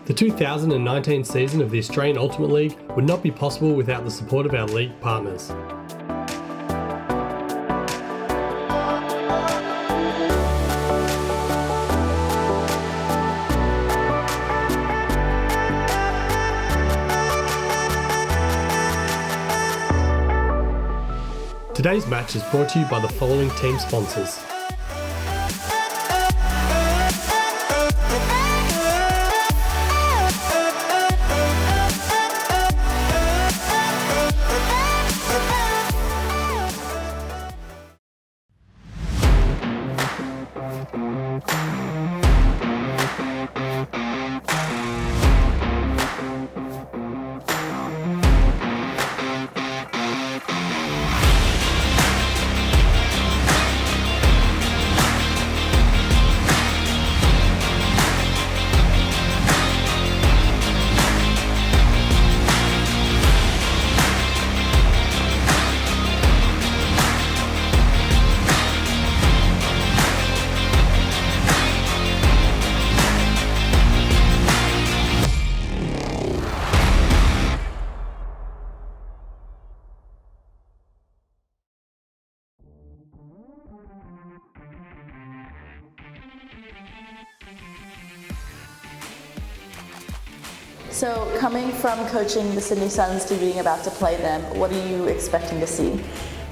The 2019 season of the Australian Ultimate League would not be possible without the support of our league partners. Today's match is brought to you by the following team sponsors. So coming from coaching the Sydney Suns to being about to play them, what are you expecting to see?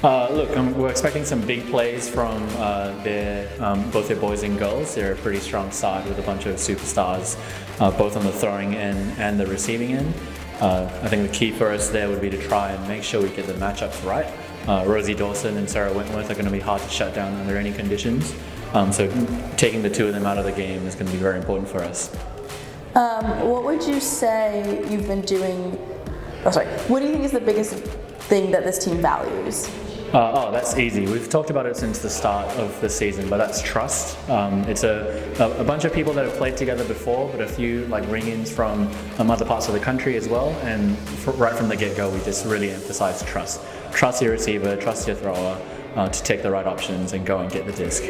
We're expecting some big plays from both their boys and girls. They're a pretty strong side with a bunch of superstars, both on the throwing end and the receiving end. I think the key for us there would be to try and make sure we get the matchups right. Rosie Dawson and Sarah Wentworth are going to be hard to shut down under any conditions. So taking the two of them out of the game is going to be very important for us. What would you say you've been doing? What do you think is the biggest thing that this team values? That's easy. We've talked about it since the start of the season, but that's trust. It's a bunch of people that have played together before, but a few like ring-ins from other parts of the country as well. And right from the get-go, we just really emphasize trust. Trust your receiver, trust your thrower to take the right options and go and get the disc.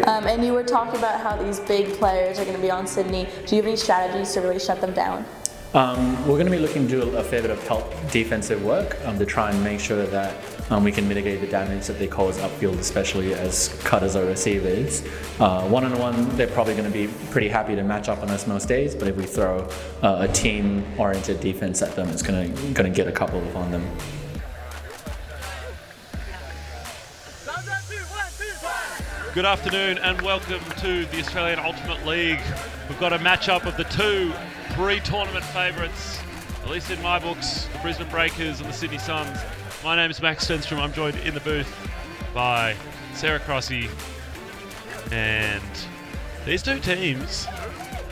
And you were talking about how these big players are going to be on Sydney. Do you have any strategies to really shut them down? We're going to be looking to do a fair bit of help defensive work to try and make sure that we can mitigate the damage that they cause upfield, especially as cutters or receivers. One-on-one, they're probably going to be pretty happy to match up on us most days, but if we throw a team-oriented defense at them, it's going to get a couple on them. Good afternoon and welcome to the Australian Ultimate League. We've got a matchup of the two pre-tournament favourites, at least in my books, the Brisbane Breakers and the Sydney Suns. My name is Max Stenstrom. I'm joined in the booth by Sarah Crossy. And these two teams,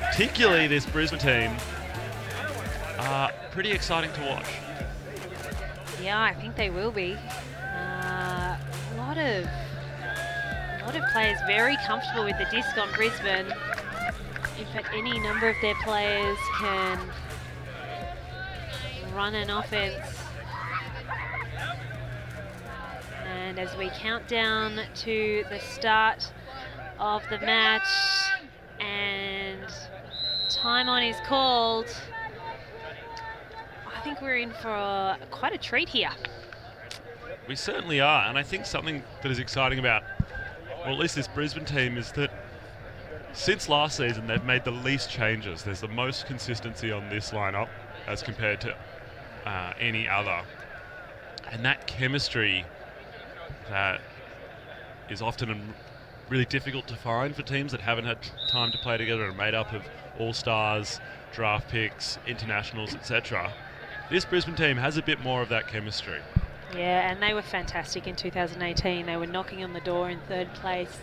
particularly this Brisbane team, are pretty exciting to watch. Yeah, I think they will be. A lot of players very comfortable with the disc on Brisbane. In fact, any number of their players can run an offense. And as we count down to the start of the match and time on is called, I think we're in for quite a treat here. We certainly are, and I think something that is exciting about, or at least this Brisbane team, is that since last season they've made the least changes. There's the most consistency on this lineup as compared to any other. And that chemistry that is often really difficult to find for teams that haven't had time to play together and are made up of all-stars, draft picks, internationals, etc. This Brisbane team has a bit more of that chemistry. Yeah, and they were fantastic in 2018. They were knocking on the door in third place.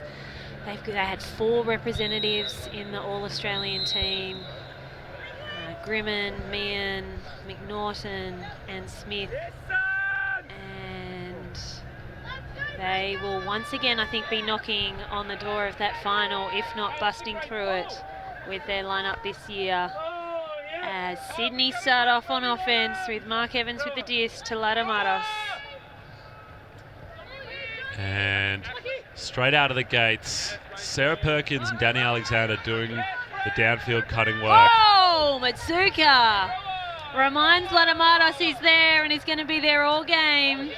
They had 4 representatives in the All-Australian team. Grimman, Meehan, McNaughton and Smith. And they will once again, I think, be knocking on the door of that final, if not busting through it with their lineup this year. As Sydney start off on offense with Mark Evans with the disc to Ladamaros. And straight out of the gates, Sarah Perkins and Danny Alexander doing the downfield cutting work. Oh! Oh, Matsuka reminds Latamatos he's there and he's going to be there all game.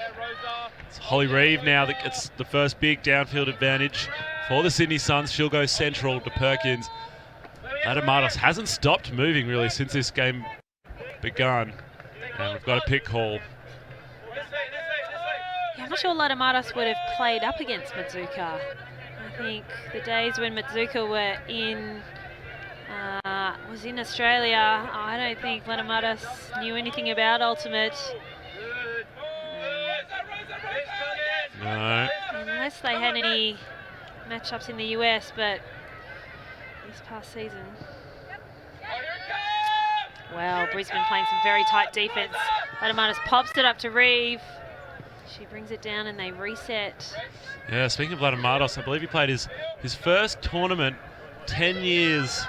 It's Holly Reeve now that gets the first big downfield advantage for the Sydney Suns. She'll go central to Perkins. Latamatos hasn't stopped moving really since this game begun. And we've got a pick call. Yeah, I'm not sure Latamatos would have played up against Matsuka. I think the days when Matsuka were was in Australia, I don't think Latamatos knew anything about Ultimate. No. Unless they had any matchups in the US, but this past season. Well, Brisbane playing some very tight defense. Latamatos pops it up to Reeve. She brings it down and they reset. Yeah, speaking of Latamatos, I believe he played his first tournament 10 years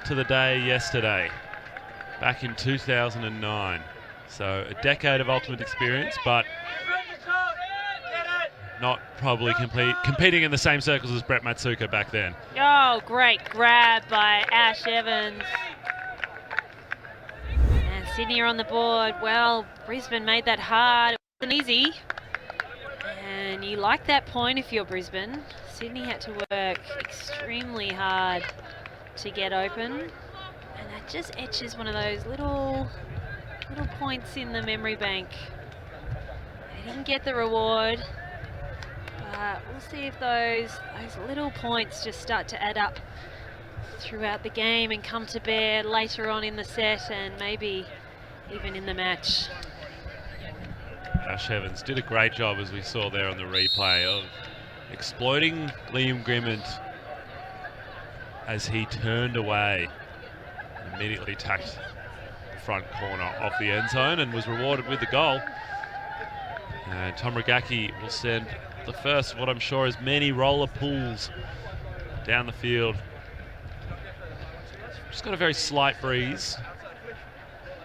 to the day yesterday, back in 2009. So a decade of Ultimate experience, but not probably competing in the same circles as Brett Matsuka back then. Oh, great grab by Ash Evans. And Sydney are on the board. Well, Brisbane made that hard. It wasn't easy. And you like that point if you're Brisbane. Sydney had to work extremely hard to get open. And that just etches one of those little points in the memory bank. They didn't get the reward. We'll see if those little points just start to add up throughout the game and come to bear later on in the set and maybe even in the match. Ash Evans did a great job, as we saw there on the replay, of exploiting Liam Grimmett as he turned away and immediately tacked the front corner off the end zone and was rewarded with the goal. And Tom Regaki will send the first of what I'm sure is many roller pools down the field. Just got a very slight breeze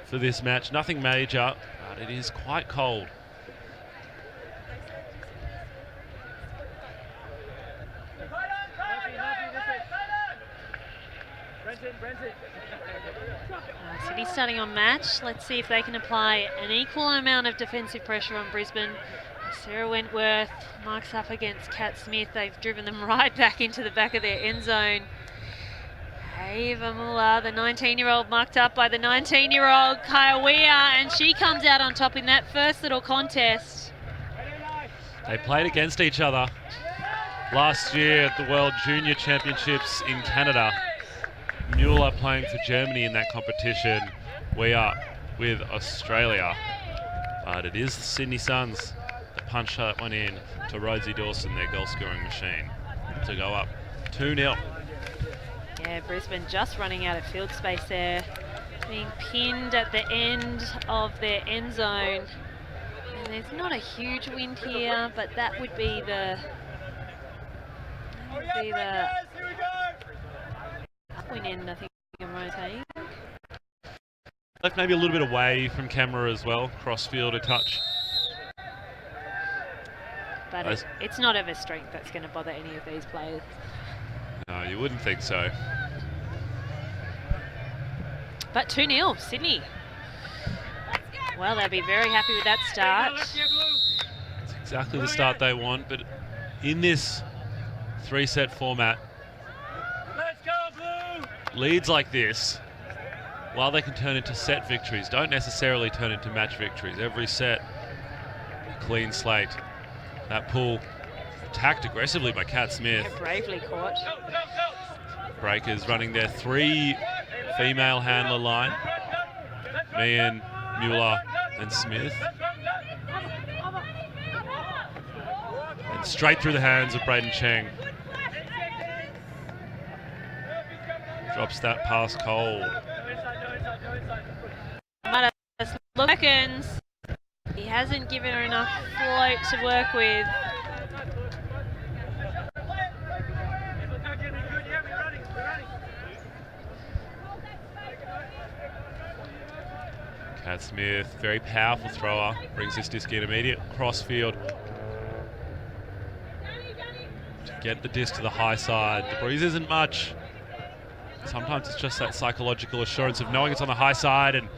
for this match. Nothing major, but it is quite cold. Sydney starting on match. Let's see if they can apply an equal amount of defensive pressure on Brisbane. Sarah Wentworth marks up against Kat Smith. They've driven them right back into the back of their end zone. Ava Muller, the 19-year-old, marked up by the 19-year-old Kaiawea, and she comes out on top in that first little contest. They played against each other last year at the World Junior Championships in Canada. Mueller playing for Germany in that competition. We are with Australia. But it is the Sydney Suns that punch that one in to Rosie Dawson, their goal-scoring machine, to go up 2-0. Yeah, Brisbane just running out of field space there. Being pinned at the end of their end zone. And there's not a huge wind here, but that would be the upwind end, I think I'm rotating. Left maybe a little bit away from camera as well, cross-field a touch. But it's not ever strength that's going to bother any of these players. No, you wouldn't think so. But 2-0, Sydney. Well, they'll be very happy with that start. It's exactly the start they want, but in this three-set format, leads like this, while they can turn into set victories, don't necessarily turn into match victories. Every set, a clean slate. That pull attacked aggressively by Kat Smith. Yeah, bravely caught. Breakers running their three female handler line. Meehan, Mueller and Smith. And straight through the hands of Braden Cheng. Drops that pass cold. Perkins. He hasn't given her enough float to work with. Kat Smith, very powerful thrower, brings this disc in immediate crossfield to get the disc to the high side. The breeze isn't much. sometimes it's just that psychological assurance of knowing it's on the high side. And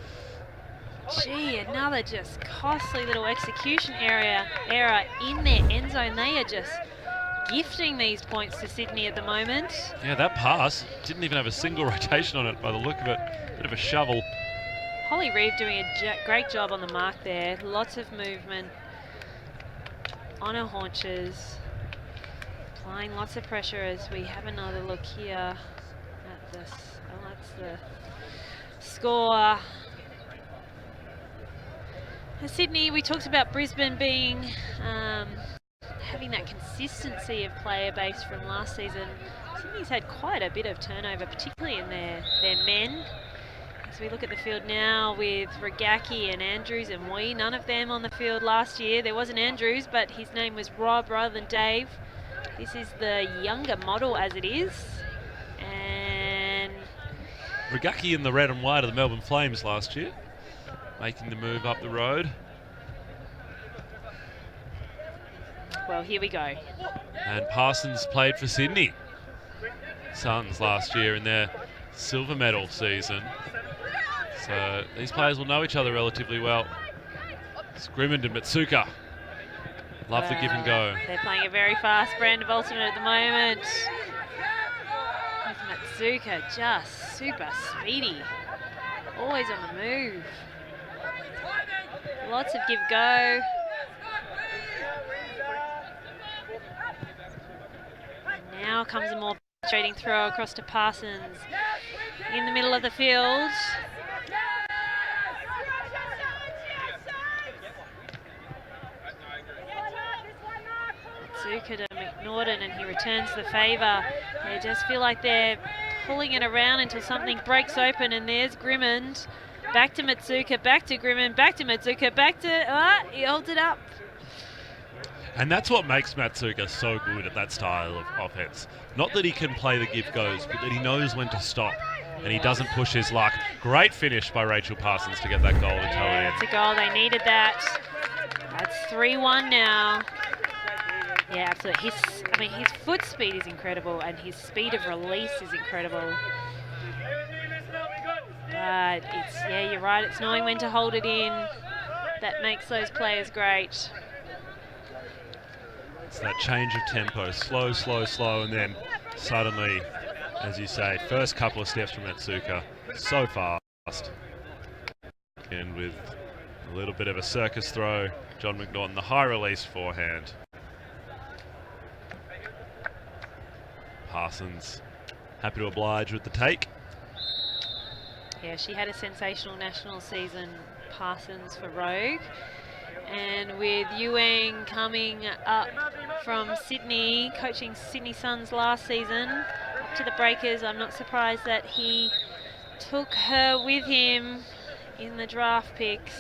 gee, another just costly little execution error in their end zone. They are just gifting these points to Sydney at the moment. yeah, that pass didn't even have a single rotation on it by the look of it. Bit of a shovel. Holly Reeve doing a great job on the mark there. Lots of movement on her haunches. Applying lots of pressure as we have another look here at this. Oh, that's the score. Sydney, we talked about Brisbane being having that consistency of player base from last season. Sydney's had quite a bit of turnover, particularly in their men. As we look at the field now with Regaki and Andrews and Wee, none of them on the field last year. There was an Andrews, but his name was Rob rather than Dave. This is the younger model as it is. And Regaki in the red and white of the Melbourne Flames last year, making the move up the road. well, here we go. And Parsons played for Sydney Suns last year in their silver medal season. So these players will know each other relatively well. Scrimmond and Matsuka. Love the give and go. They're playing a very fast brand of alternate at the moment. Matsuka just super speedy. Always on the move. Lots of give go. And now comes a more penetrating throw across to Parsons in the middle of the field. Matsuka to McNaughton, and he returns the favour. They just feel like they're pulling it around until something breaks open, and there's Grimmond. Back to Matsuka, back to Grimmond, back to Matsuka, back to... he holds it up. And that's what makes Matsuka so good at that style of offense. Not that he can play the give goes, but that he knows when to stop and he doesn't push his luck. Great finish by Rachel Parsons to get that goal to toe it in. It's a goal. They needed that. That's 3-1 now. Yeah, absolutely. His foot speed is incredible, and his speed of release is incredible. But yeah, you're right. It's knowing when to hold it in that makes those players great. It's that change of tempo, slow, slow, slow, and then suddenly, as you say, first couple of steps from Matsuka, so fast. And with a little bit of a circus throw, John McNaughton, the high release forehand. Parsons, happy to oblige with the take. Yeah, she had a sensational national season, Parsons, for Rogue. And with Ewing coming up from Sydney, coaching Sydney Suns last season, up to the Breakers, I'm not surprised that he took her with him in the draft picks.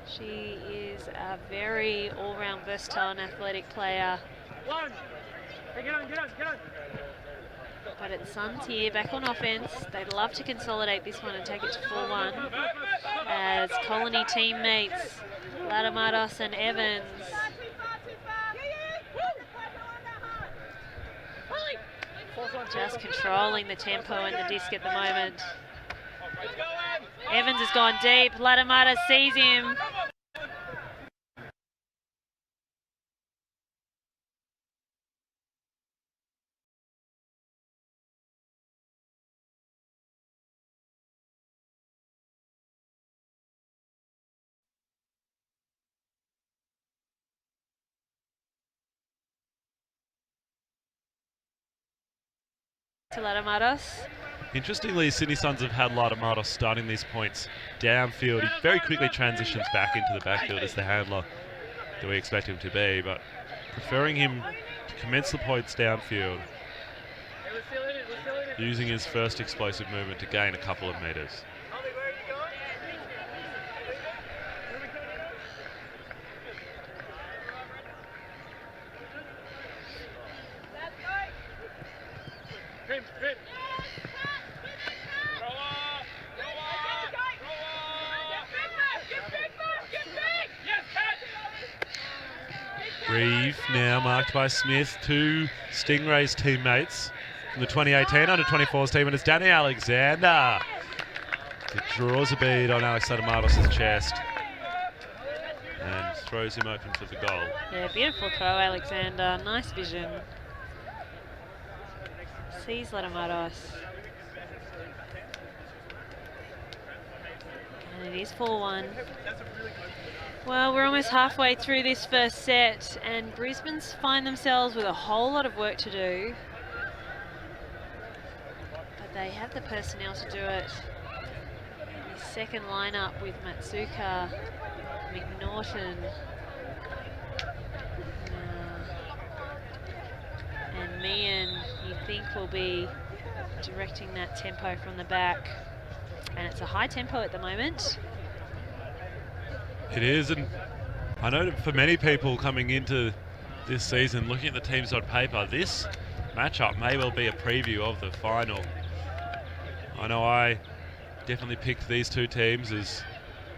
She is a very all-round versatile and athletic player. Get on. But it's Suns here, back on offense. They'd love to consolidate this one and take it to 4-1. As Colony teammates Ladamatos and Evans just controlling the tempo and the disc at the moment. Evans has gone deep. Ladamatos sees him. To Ladamatos. Interestingly, Sydney Suns have had Ladamatos starting these points downfield. He very quickly transitions back into the backfield as the handler that we expect him to be, but preferring him to commence the points downfield, using his first explosive movement to gain a couple of metres. Reeve now marked by Smith, two Stingrays teammates from the 2018 under-24s team, and it's Danny Alexander. It draws a bead on Alex Ladamatos' chest and throws him open for the goal. Yeah, beautiful throw, Alexander. Nice vision. Sees Ladamatos. And it is 4-1. Well, we're almost halfway through this first set, and Brisbane's find themselves with a whole lot of work to do. But they have the personnel to do it. The second lineup with Matsuka, McNaughton, and Meehan, you think will be directing that tempo from the back. And it's a high tempo at the moment. It is, and I know that for many people coming into this season, looking at the teams on paper, this matchup may well be a preview of the final. I know I definitely picked these two teams as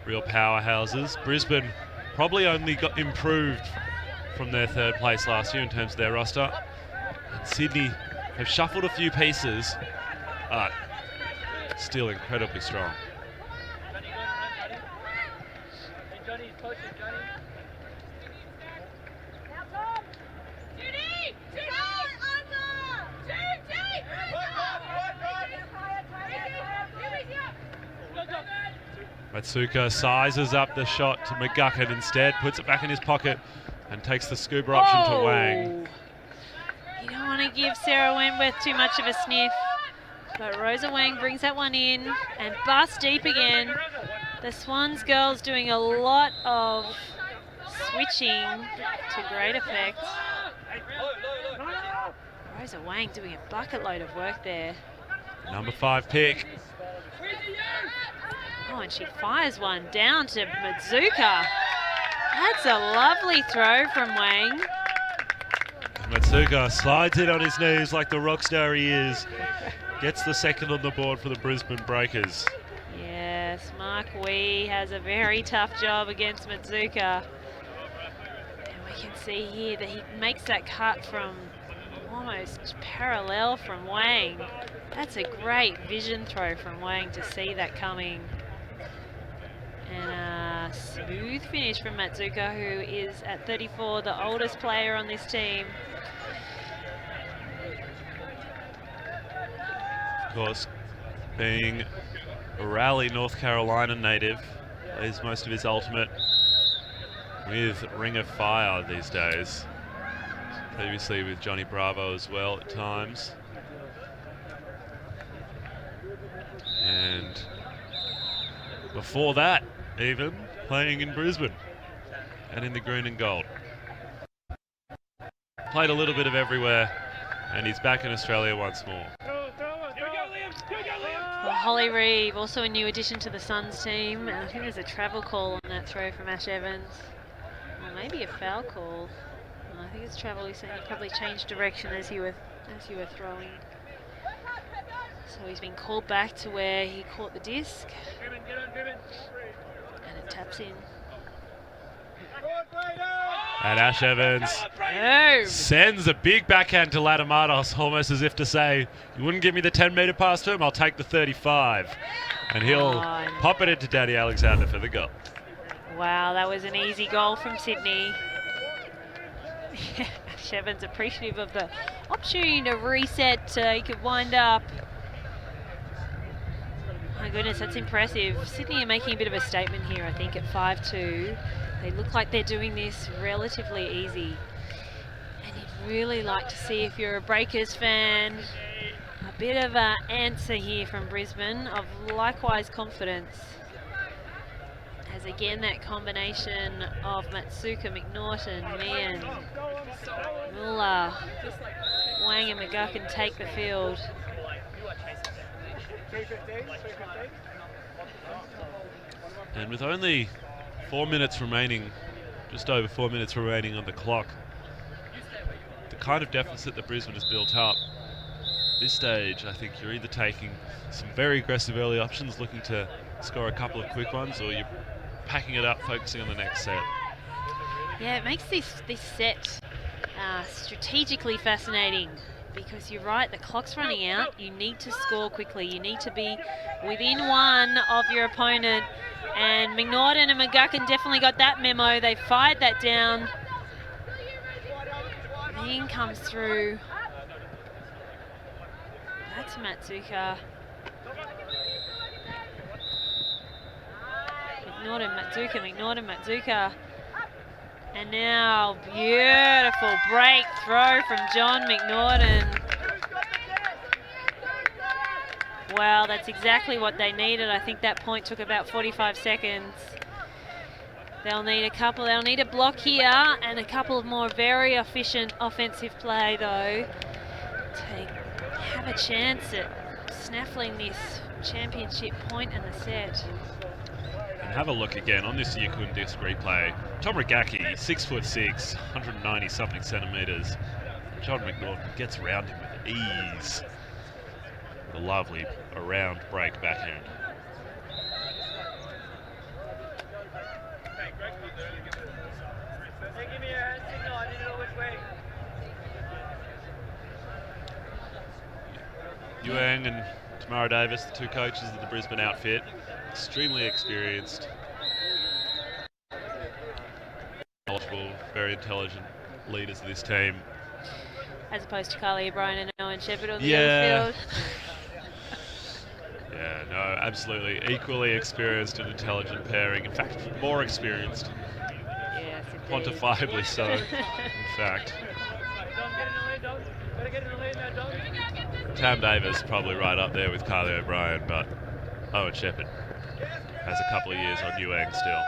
real powerhouses. Brisbane probably only got improved from their third place last year in terms of their roster. And Sydney have shuffled a few pieces, but still incredibly strong. Matsuka sizes up the shot to McGuckin instead, puts it back in his pocket and takes the scuba option to Wang. You don't want to give Sarah Wentworth too much of a sniff, but Rosa Wang brings that one in and busts deep again. The Swans girls doing a lot of switching to great effect. Rosa Wang doing a bucket load of work there. Number 5 pick. Oh, and she fires one down to Matsuka. That's a lovely throw from Wang. Matsuka slides it on his knees like the rock star he is. Gets the second on the board for the Brisbane Breakers. Yes, Mark Wee has a very tough job against Matsuka. And we can see here that he makes that cut from almost parallel from Wang. That's a great vision throw from Wang to see that coming. And a smooth finish from Matsuka, who is at 34, the oldest player on this team. Of course, being a Raleigh, North Carolina native, plays most of his ultimate with Ring of Fire these days. Previously with Johnny Bravo as well at times. And before that, even playing in Brisbane and in the green and gold. Played a little bit of everywhere, and he's back in Australia once more. Well, Holly Reeve, also a new addition to the Suns team. And I think there's a travel call on that throw from Ash Evans. Or maybe a foul call. I think it's travel. He's saying he probably changed direction as you were throwing. So he's been called back to where he caught the disc. And it taps in. And Ash Evans sends a big backhand to Ladamatos, almost as if to say, you wouldn't give me the 10-metre pass to him, I'll take the 35. And he'll pop it into Danny Alexander for the goal. Wow, that was an easy goal from Sydney. Ash Evans appreciative of the opportunity to reset so he could wind up. My goodness, that's impressive. Sydney are making a bit of a statement here, I think, at 5-2. They look like they're doing this relatively easy. And you'd really like to see, if you're a Breakers fan, a bit of an answer here from Brisbane of likewise confidence. As again, that combination of Matsuka, McNaughton, Meehan, Muller, Wang and McGuckin take the field. And with only 4 minutes remaining, just over 4 minutes remaining on the clock, the kind of deficit that Brisbane has built up, this stage, I think you're either taking some very aggressive early options, looking to score a couple of quick ones, or you're packing it up, focusing on the next set. Yeah, it makes this set strategically fascinating. because you're right, the clock's running out. You need to score quickly. You need to be within one of your opponent. And McNaughton and McGuckin definitely got that memo. They fired that down. Mean comes through. That's Matsuka. McNaughton, Matsuka. And now, beautiful break throw from John McNaughton. Well, that's exactly what they needed. I think that point took about 45 seconds. They'll need a block here and a couple of more very efficient offensive play though to have a chance at snaffling this championship point in the set. And have a look again on this Yukun disc replay. Tom Regaki, 6'6", 190 something centimetres. John McNaughton gets around him with ease. The lovely around break backhand. Yuang and Tamara Davis, the two coaches of the Brisbane outfit, extremely experienced, knowledgeable, very intelligent leaders of this team. As opposed to Carly O'Brien and Owen Shepherd on the other field. Yeah, no, absolutely. Equally experienced and intelligent pairing. In fact, more experienced. Yes, indeed. Quantifiably so, in fact. Tam Davis probably right up there with Carly O'Brien, but Owen Shepherd has a couple of years on Yuang still.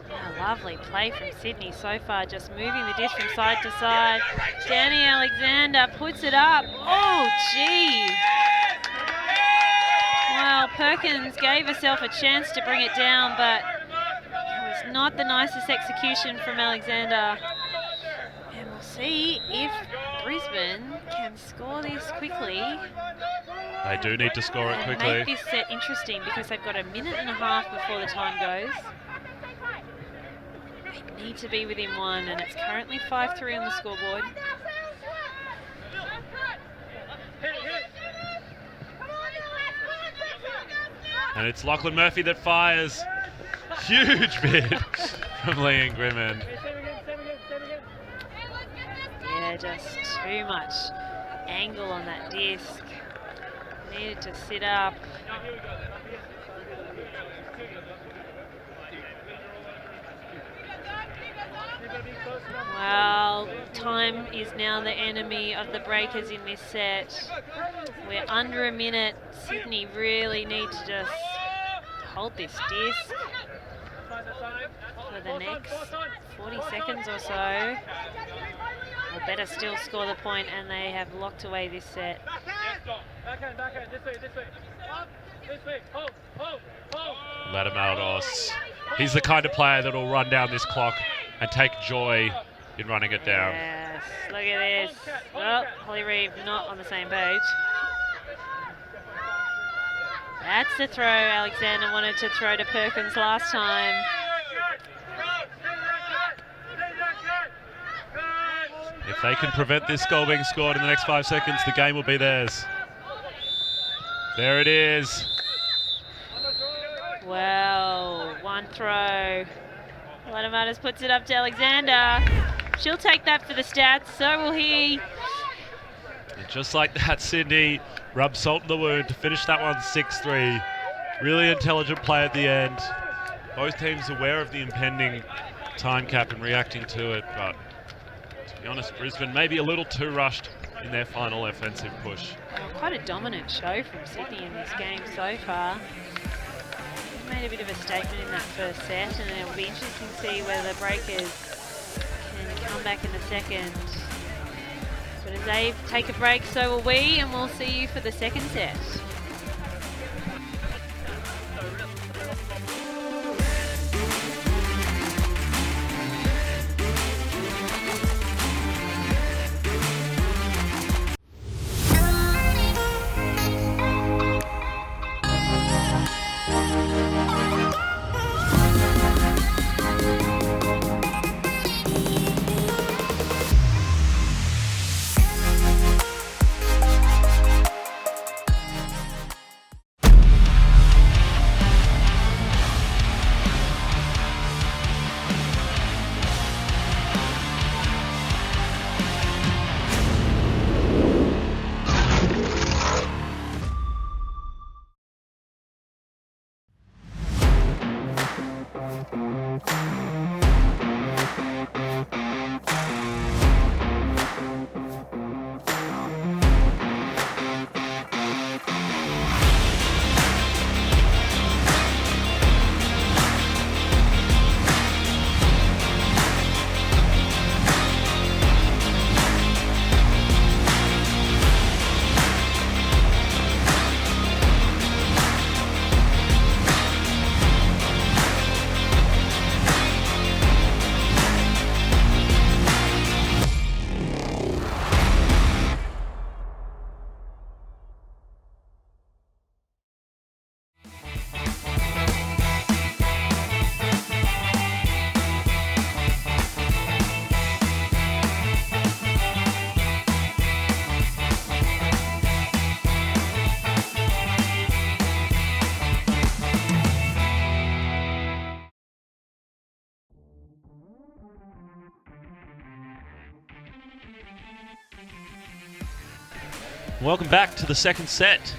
Oh, lovely play from Sydney so far, just moving the disc from side to side. Danny Alexander puts it up. Oh, gee. Well, Perkins gave herself a chance to bring it down, but it was not the nicest execution from Alexander. And we'll see if Brisbane can score this quickly. They do need to score it quickly. Make this set interesting because they've got a minute and a half before the time goes. They need to be within one, and it's currently 5-3 on the scoreboard. And it's Lachlan Murphy that fires. Huge bid from Liam Grimman. Yeah, just too much angle on that disc. Needed to sit up. Well, time is now the enemy of the Breakers in this set. We're under a minute. Sydney really need to just hold this disc for the next 40 seconds or so. Or better still score the point, and they have locked away this set. Ladder Maldos. He's the kind of player that will run down this clock and take joy in running it down. Yes, look at this. Well, Holly Reeve not on the same page. That's the throw Alexander wanted to throw to Perkins last time. If they can prevent this goal being scored in the next 5 seconds, the game will be theirs. There it is. Well, one throw. Ladamatas puts it up to Alexander. She'll take that for the stats, so will he. And just like that, Sydney rubbed salt in the wound to finish that one 6-3. Really intelligent play at the end. Both teams aware of the impending time cap and reacting to it, but to be honest, Brisbane maybe a little too rushed in their final offensive push. Well, quite a dominant show from Sydney in this game so far. They made a bit of a statement in that first set, and it'll be interesting to see whether the Breakers can come back in the second. But as they take a break, so will we, and we'll see you for the second set. Welcome back to the second set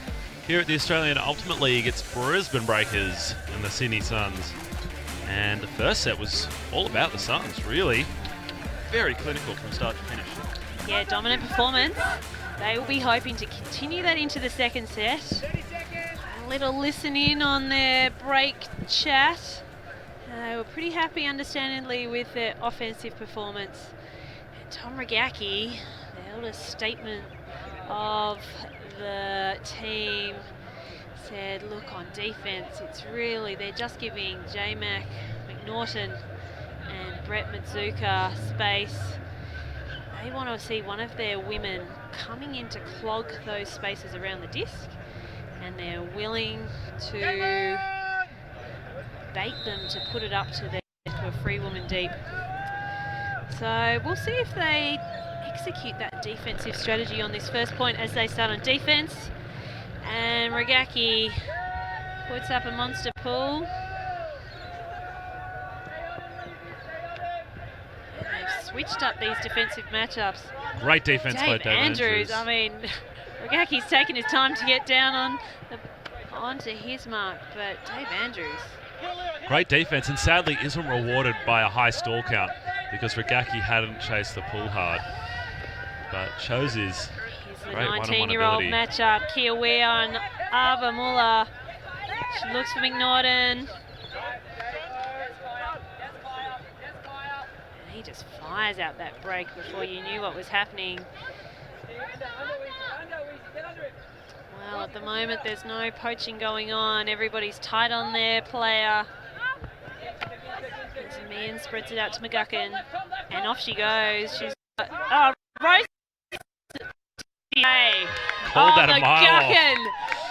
here at the Australian Ultimate League. It's Brisbane Breakers and the Sydney Suns. And the first set was all about the Suns, really. Very clinical from start to finish. Yeah, dominant performance. They will be hoping to continue that into the second set. A little listen in on their break chat. They were pretty happy, understandably, with their offensive performance. And Tom Regacki, the eldest statement of the team, said, look, on defense, it's really, they're just giving J-Mac, McNaughton and Brett Matsuka space. They want to see one of their women coming in to clog those spaces around the disc, and they're willing to bait them to put it up to a free woman deep. So we'll see if they execute that defensive strategy on this first point as they start on defense. And Regacki puts up a monster pull. And they've switched up these defensive matchups. Great defense by Dave Andrews. I mean, Regacki's taken his time to get down onto his mark, but Dave Andrews. Great defense, and sadly isn't rewarded by a high stall count because Regacki hadn't chased the pull hard. But shows his the great 19-year-old matchup. Kia Weir and Ava Muller. She looks for McNaughton. And he just fires out that break before you knew what was happening. Well, at the moment, there's no poaching going on. Everybody's tight on their player. Man spreads it out to McGuckin. And off she goes. She's Rose. Called that a mile McGuckin.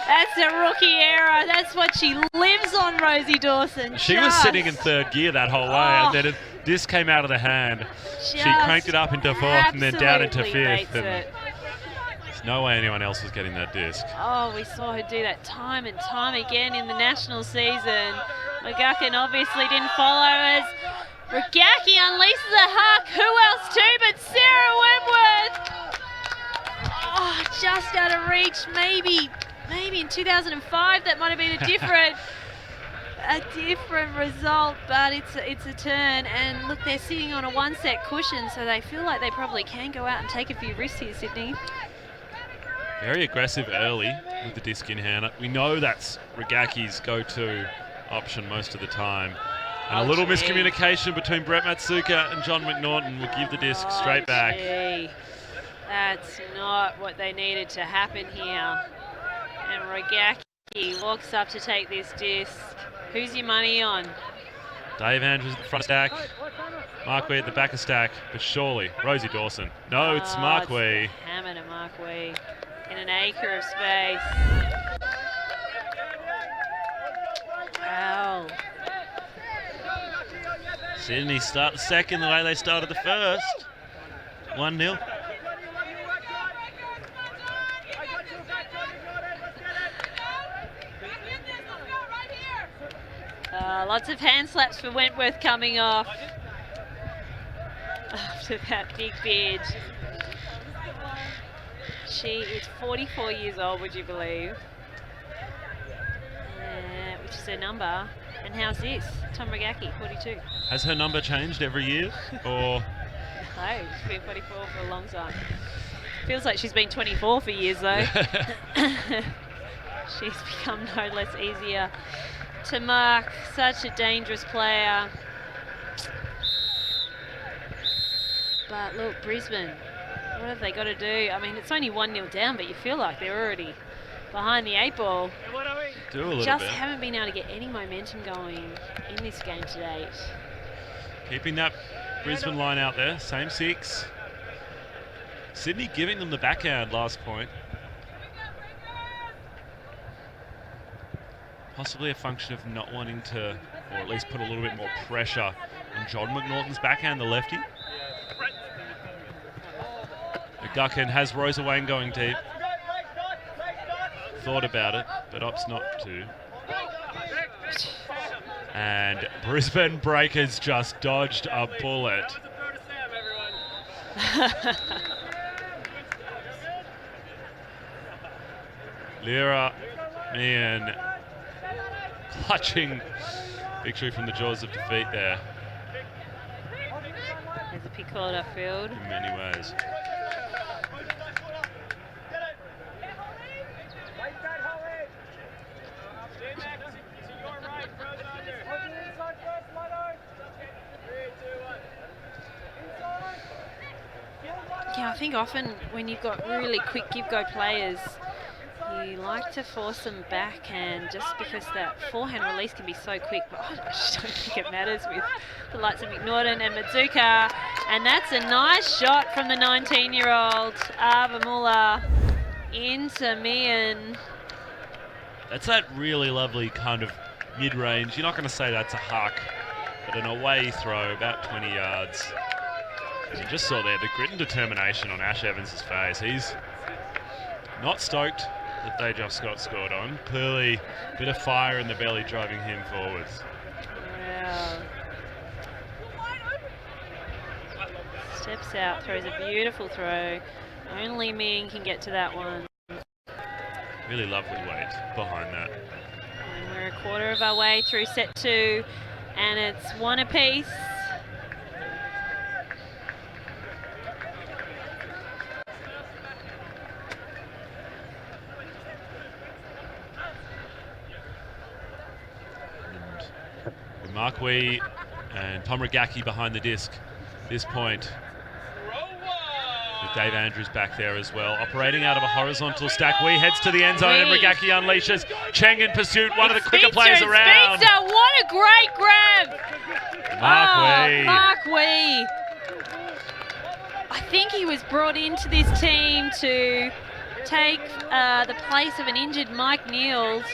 That's a rookie error. That's what she lives on, Rosie Dawson. She was sitting in third gear that whole way, and then this came out of the hand. She cranked it up into fourth and then down into fifth. And there's no way anyone else was getting that disc. Oh, we saw her do that time and time again in the national season. McGuckin obviously didn't follow as Regacki unleashes a huck. Who else too but Sarah Wentworth? Oh, just out of reach. Maybe in 2005 that might have been a different result, but it's a turn. And look, they're sitting on a one-set cushion, so they feel like they probably can go out and take a few risks here, Sydney. Very aggressive early with the disc in hand. We know that's Regacki's go-to option most of the time. And a little miscommunication between Brett Matsuka and John McNaughton will give the disc straight back. That's not what they needed to happen here. And Regacki walks up to take this disc. Who's your money on? Dave Andrews at the front stack. Marquee at the back of stack, but surely Rosie Dawson. No, it's Marquee. Hammer to Marquee in an acre of space. Wow. Sydney start the second the way they started the first. 1-0. Lots of hand slaps for Wentworth coming off after that big bid. She is 44 years old, would you believe? Which is her number. And how's this? Tom Regacki, 42. Has her number changed every year? Or? No, she's been 44 for a long time. Feels like she's been 24 for years though. She's become no less easier to mark. Such a dangerous player. But look, Brisbane, what have they got to do? I mean, it's only 1-0 down, but you feel like they're already behind the 8 ball. Do a little Just bit. haven't been able to get any momentum going in this game to date. Keeping that Brisbane line out there, same 6. Sydney giving them the backhand last point. Possibly a function of not wanting to, or at least put a little bit more pressure on John McNaughton's backhand, the lefty. McGuckin has Rosa Wayne going deep. Thought about it, but opts not to. And Brisbane Breakers just dodged a bullet. Lyra, man, clutching victory from the jaws of defeat there. There's a pick called upfield. In many ways. Yeah, I think often when you've got really quick give-go players, you like to force them back, and just because that forehand release can be so quick, but I just don't think it matters with the likes of McNaughton and Madzuka. And that's a nice shot from the 19-year-old Avamula into Mian. That's that really lovely kind of mid-range. You're not going to say that's a huck, but an away throw, about 20 yards. As you just saw there, the grit and determination on Ash Evans' face. He's not stoked that they just got scored on. Clearly, a bit of fire in the belly driving him forwards. Wow. Steps out, throws a beautiful throw. Only Mian can get to that one. Really lovely weight behind that. And we're a quarter of our way through set 2, and it's one apiece. And Markwee and Tom Regaki behind the disc at this point. With Dave Andrews back there as well, operating out of a horizontal stack. Wee heads to the end zone and Regaki unleashes. Cheng in pursuit, one of the quicker players around. Speedster, what a great grab! Markwee. Markwee. I think he was brought into this team to take the place of an injured Mike Neals.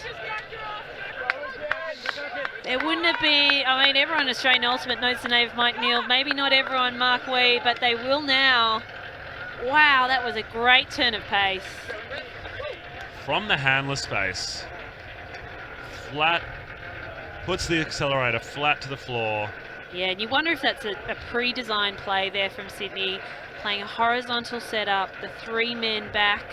It wouldn't have been, I mean, everyone in Australian Ultimate knows the name of Mike Neal. Maybe not everyone Markwee, but they will now. Wow, that was a great turn of pace. From the handler space, flat, puts the accelerator flat to the floor. Yeah, and you wonder if that's a pre-designed play there from Sydney, playing a horizontal setup, the 3 men back,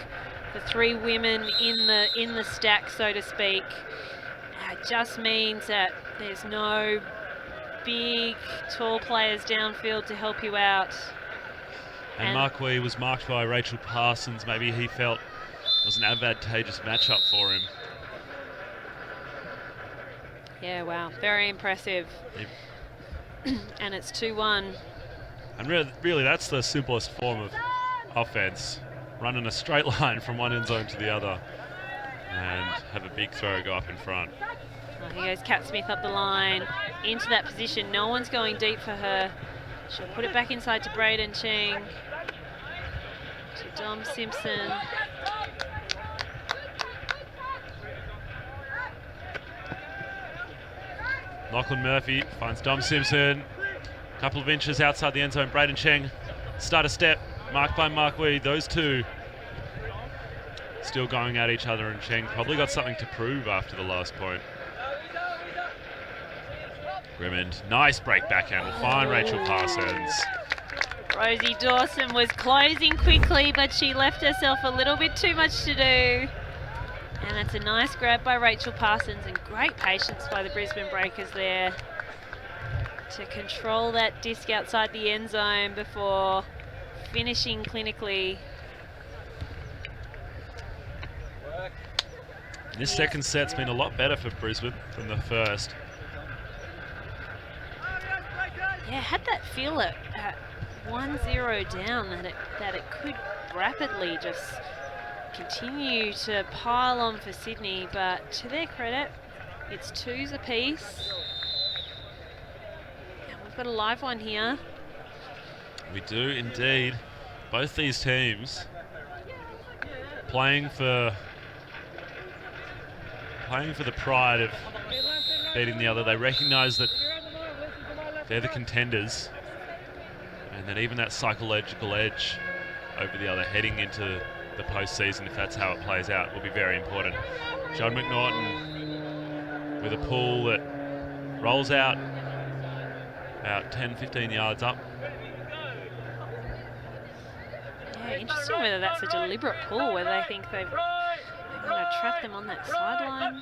the 3 women in the stack, so to speak. It just means that there's no big, tall players downfield to help you out. And Markwee was marked by Rachel Parsons. Maybe he felt it was an advantageous matchup for him. Yeah, wow, very impressive. Yep. And it's 2-1. And really, that's the simplest form of offense. Run in a straight line from one end zone to the other and have a big throw go up in front. Oh, here goes Kat Smith up the line, into that position. No one's going deep for her. She'll put it back inside to Brayden Cheng, to Dom Simpson. Lachlan Murphy finds Dom Simpson. A couple of inches outside the end zone. Brayden Cheng, start a step, marked by Markwee. Those two still going at each other, and Cheng probably got something to prove after the last point. Grimmond, nice break backhand will find Rachel Parsons. Rosie Dawson was closing quickly, but she left herself a little bit too much to do. And that's a nice grab by Rachel Parsons, and great patience by the Brisbane Breakers there to control that disc outside the end zone before finishing clinically. This second set's been a lot better for Brisbane than the first. Yeah, had that feel at 1-0 down that it could rapidly just continue to pile on for Sydney, but to their credit, it's 2s apiece. And we've got a live one here. We do indeed. Both these teams playing for the pride of beating the other. They recognise that they're the contenders, and that even that psychological edge over the other heading into the postseason, if that's how it plays out, will be very important. John McNaughton with a pull that rolls out about 10-15 yards up. Yeah, interesting whether that's a deliberate pull, whether they think they've going to trap them on that sideline.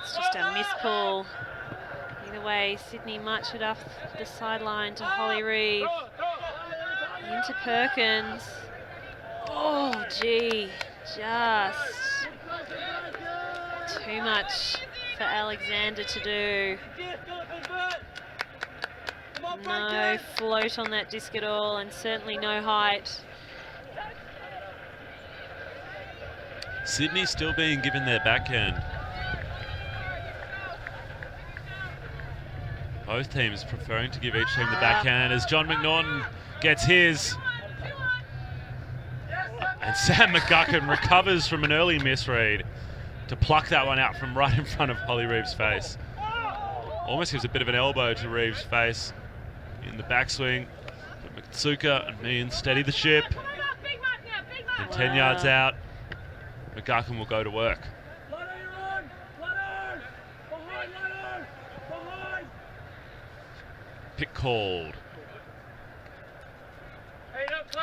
It's just a miss call. Either way, Sydney march it off the sideline to Holly Reeve. Into Perkins. Oh, gee. Just too much for Alexander to do. No float on that disc at all, and certainly no height. Sydney still being given their backhand. Both teams preferring to give each team the backhand as John McNaughton gets his. And Sam McGuckin recovers from an early misread to pluck that one out from right in front of Holly Reeves' face. Almost gives a bit of an elbow to Reeves' face in the backswing. But Matsuka and Meehan steady the ship. And 10 yards out, McGuckin will go to work. Pick called.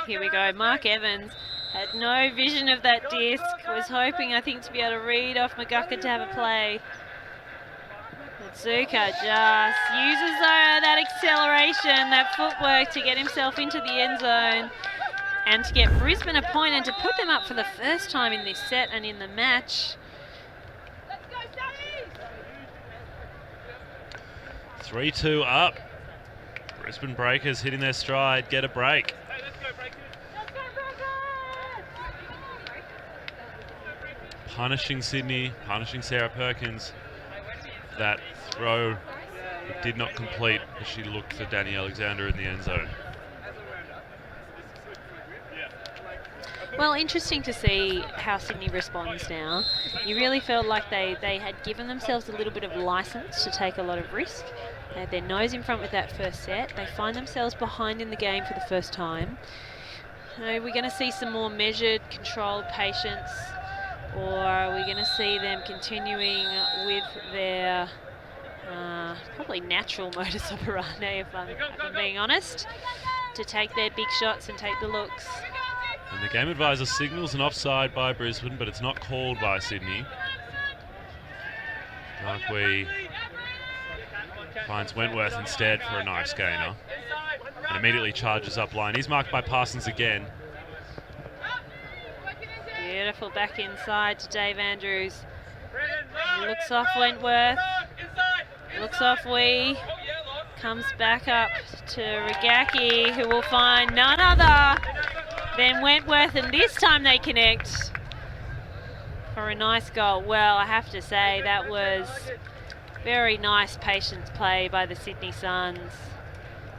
Here we go. Mark Evans had no vision of that disc. Was hoping, I think, to be able to read off McGuckin to have a play. Matsuka just uses that acceleration, that footwork to get himself into the end zone and to get Brisbane a point and to put them up for the first time in this set and in the match. 3-2 up. Brisbane Breakers hitting their stride, get a break. Punishing Sydney, punishing Sarah Perkins. That throw did not complete as she looked for Danny Alexander in the end zone. Well, interesting to see how Sydney responds now. You really felt like they had given themselves a little bit of license to take a lot of risk. They had their nose in front with that first set. They find themselves behind in the game for the first time. We're going to see some more measured, controlled patience, or are we going to see them continuing with their probably natural modus operandi, if I'm being honest, to take their big shots and take the looks? And the game advisor signals an offside by Brisbane, but it's not called by Sydney. Markwee finds Wentworth instead for a nice gainer and immediately charges up line. He's marked by Parsons again. Beautiful back inside to Dave Andrews. Looks off Wentworth. Looks off Wee. Comes back up to Regaki, who will find none other than Wentworth, and this time they connect for a nice goal. Well, I have to say that was very nice patience play by the Sydney Suns.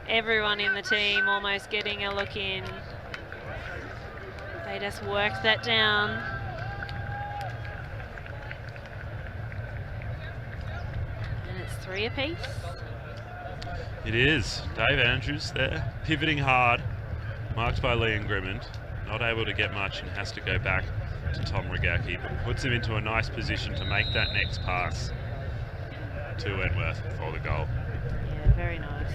Everyone in the team almost getting a look in. They just worked that down. And it's 3 apiece. It is. Dave Andrews there, pivoting hard, marked by Liam Grimmond. Not able to get much and has to go back to Tom Regaki, but puts him into a nice position to make that next pass to Wentworth for the goal. Yeah, very nice.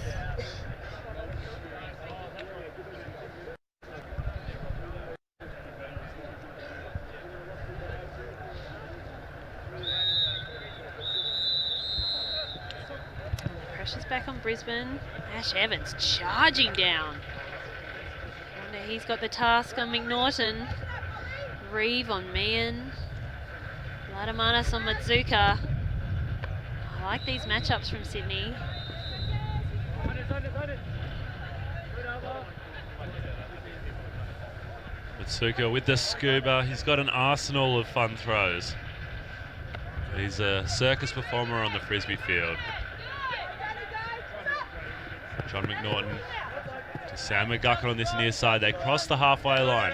Pressure's back on Brisbane. Ash Evans charging down. Wonder he's got the task on McNaughton. Reeve on Meehan. Ladamanis on Matsuka. I like these matchups from Sydney. Matsuka with the scuba. He's got an arsenal of fun throws. He's a circus performer on the frisbee field. John McNaughton to Sam McGuckin on this near side. They cross the halfway line.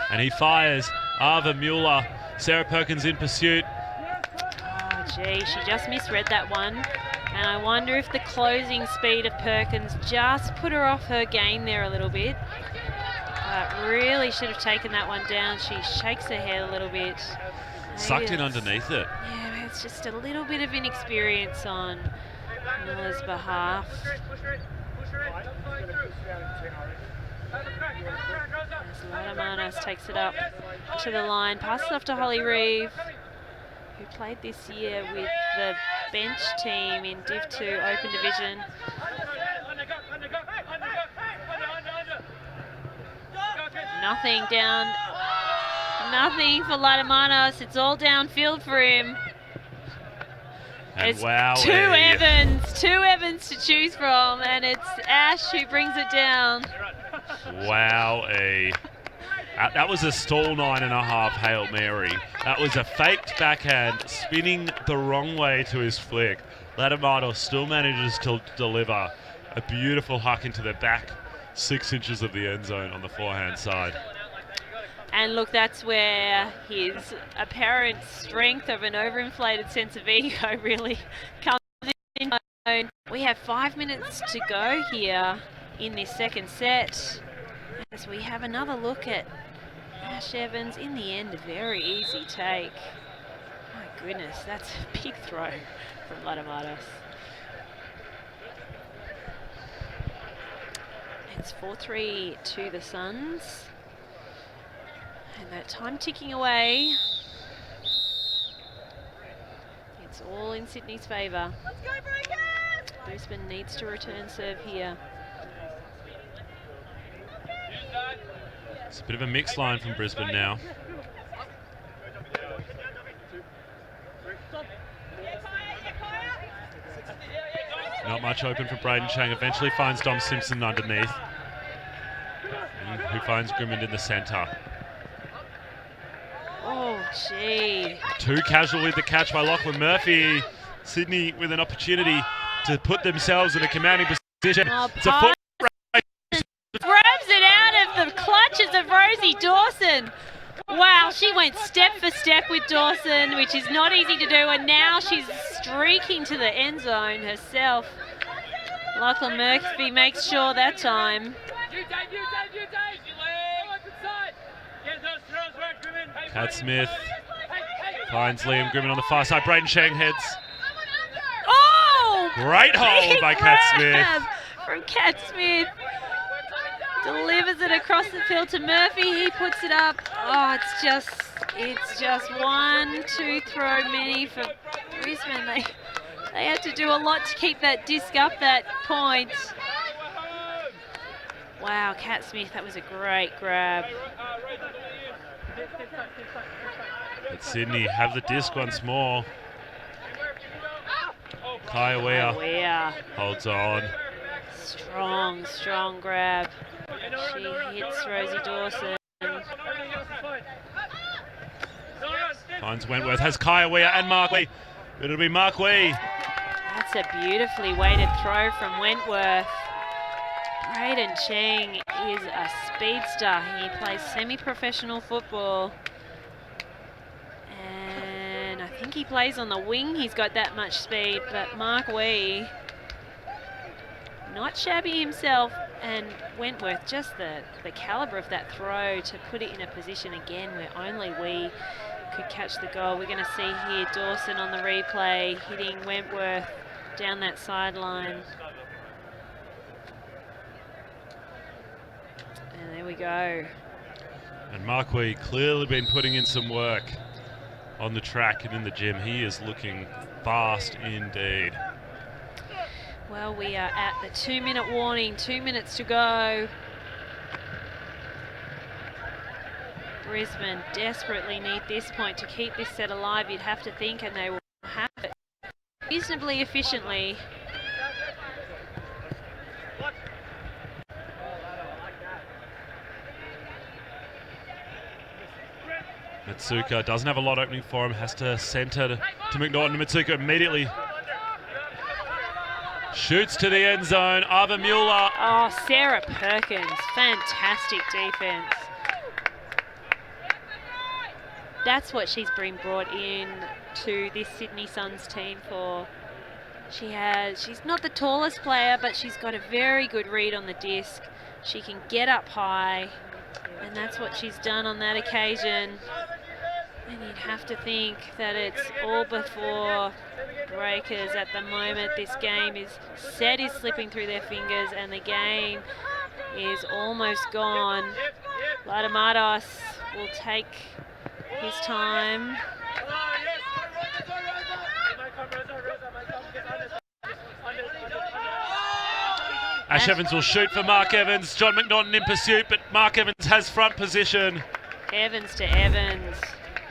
And he fires. Ava Mueller. Sarah Perkins in pursuit. Oh, gee, she just misread that one. And I wonder if the closing speed of Perkins just put her off her game there a little bit. Really should have taken that one down. She shakes her head a little bit. Sucked in underneath it. Yeah, it's just a little bit of inexperience on Miller's behalf. As Latamanos takes it up to the line, passes off to Holly Reeve, who played this year with the bench team in Div 2 Open Division. Nothing down, nothing for Latamanos. It's all downfield for him. And It's wow, two Evans to choose from, and it's Ash who brings it down. Wow, that was a stall 9.5 Hail Mary. That was a faked backhand spinning the wrong way to his flick. Latamanos still manages to deliver a beautiful huck into the back 6 inches of the end zone on the forehand side. And look, that's where his apparent strength of an overinflated sense of ego really comes in. We have 5 minutes to go here in this second set, as we have another look at Ash Evans. In the end, a very easy take. My goodness, that's a big throw from Latamanos. It's 4-3 to the Suns. And that time ticking away. It's all in Sydney's favour. Let's go, Breakers! Brisbane needs to return serve here. It's a bit of a mixed line from Brisbane now. Not much open for Braden Chang. Eventually finds Dom Simpson underneath, who finds Grimmond in the centre. Oh, gee. Too casual with the catch by Lachlan Murphy. Sydney with an opportunity to put themselves in a commanding position. Oh, it's a foot grabs it out of the clutches of Rosie Dawson. Wow, she went step for step with Dawson, which is not easy to do, and now she's streaking to the end zone herself. Lachlan Murphy makes sure that time. Kat Smith finds Liam Grimmond on the far side. Braden Chang heads. Oh! Great hold by Kat Smith. From Kat Smith. Delivers it across the field to Murphy. He puts it up. Oh, it's just 1-2 throw many for Brisbane. They had to do a lot to keep that disc up that point. Wow, Kat Smith, that was a great grab. But Sydney have the disc once more. Kaya Weir holds on. Strong grab. She hits Rosie Dawson. Finds Wentworth, has Kaya Weir and Mark Wee. It'll be Mark Wee. That's a beautifully weighted throw from Wentworth. Braden Chang is a speedster. He plays semi-professional football. And I think he plays on the wing. He's got that much speed, but Mark Wee, not shabby himself, and Wentworth, just the calibre of that throw to put it in a position again where only Wee could catch the goal. We're going to see here Dawson on the replay hitting Wentworth down that sideline. And there we go. And Mark Wee clearly been putting in some work on the track and in the gym. He is looking fast indeed. Well, we are at the 2-minute warning, 2 minutes to go. Brisbane desperately need this point to keep this set alive, you'd have to think, and they will have it reasonably efficiently. Mitsuka doesn't have a lot opening for him, has to centre to McNaughton. Mitsuka immediately shoots to the end zone. Ava Mueller. Oh, Sarah Perkins, fantastic defense. That's what she's been brought in to this Sydney Suns team for. She's not the tallest player, but she's got a very good read on the disc. She can get up high, and that's what she's done on that occasion. And you'd have to think that it's all before Breakers at the moment. This game is slipping through their fingers, and the game is almost gone. Ladamados will take his time. Ash Evans will shoot for Mark Evans. John McNaughton in pursuit, but Mark Evans has front position. Evans to Evans.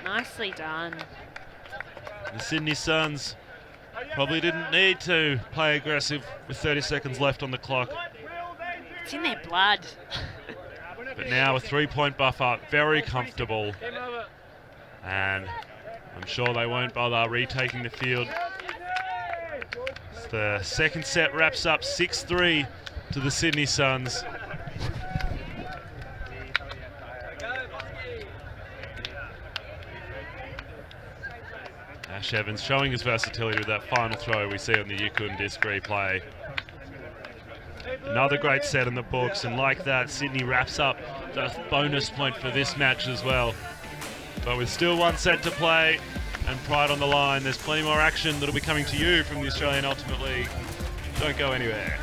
Nicely done. The Sydney Suns probably didn't need to play aggressive with 30 seconds left on the clock. It's in their blood. But now a 3-point buffer, very comfortable. And I'm sure they won't bother retaking the field. The second set wraps up 6-3 to the Sydney Suns. Ash Evans showing his versatility with that final throw we see on the Yukon disc replay. Another great set in the books, and like that, Sydney wraps up the bonus point for this match as well. But with still one set to play and pride on the line, there's plenty more action that'll be coming to you from the Australian Ultimate League. Don't go anywhere.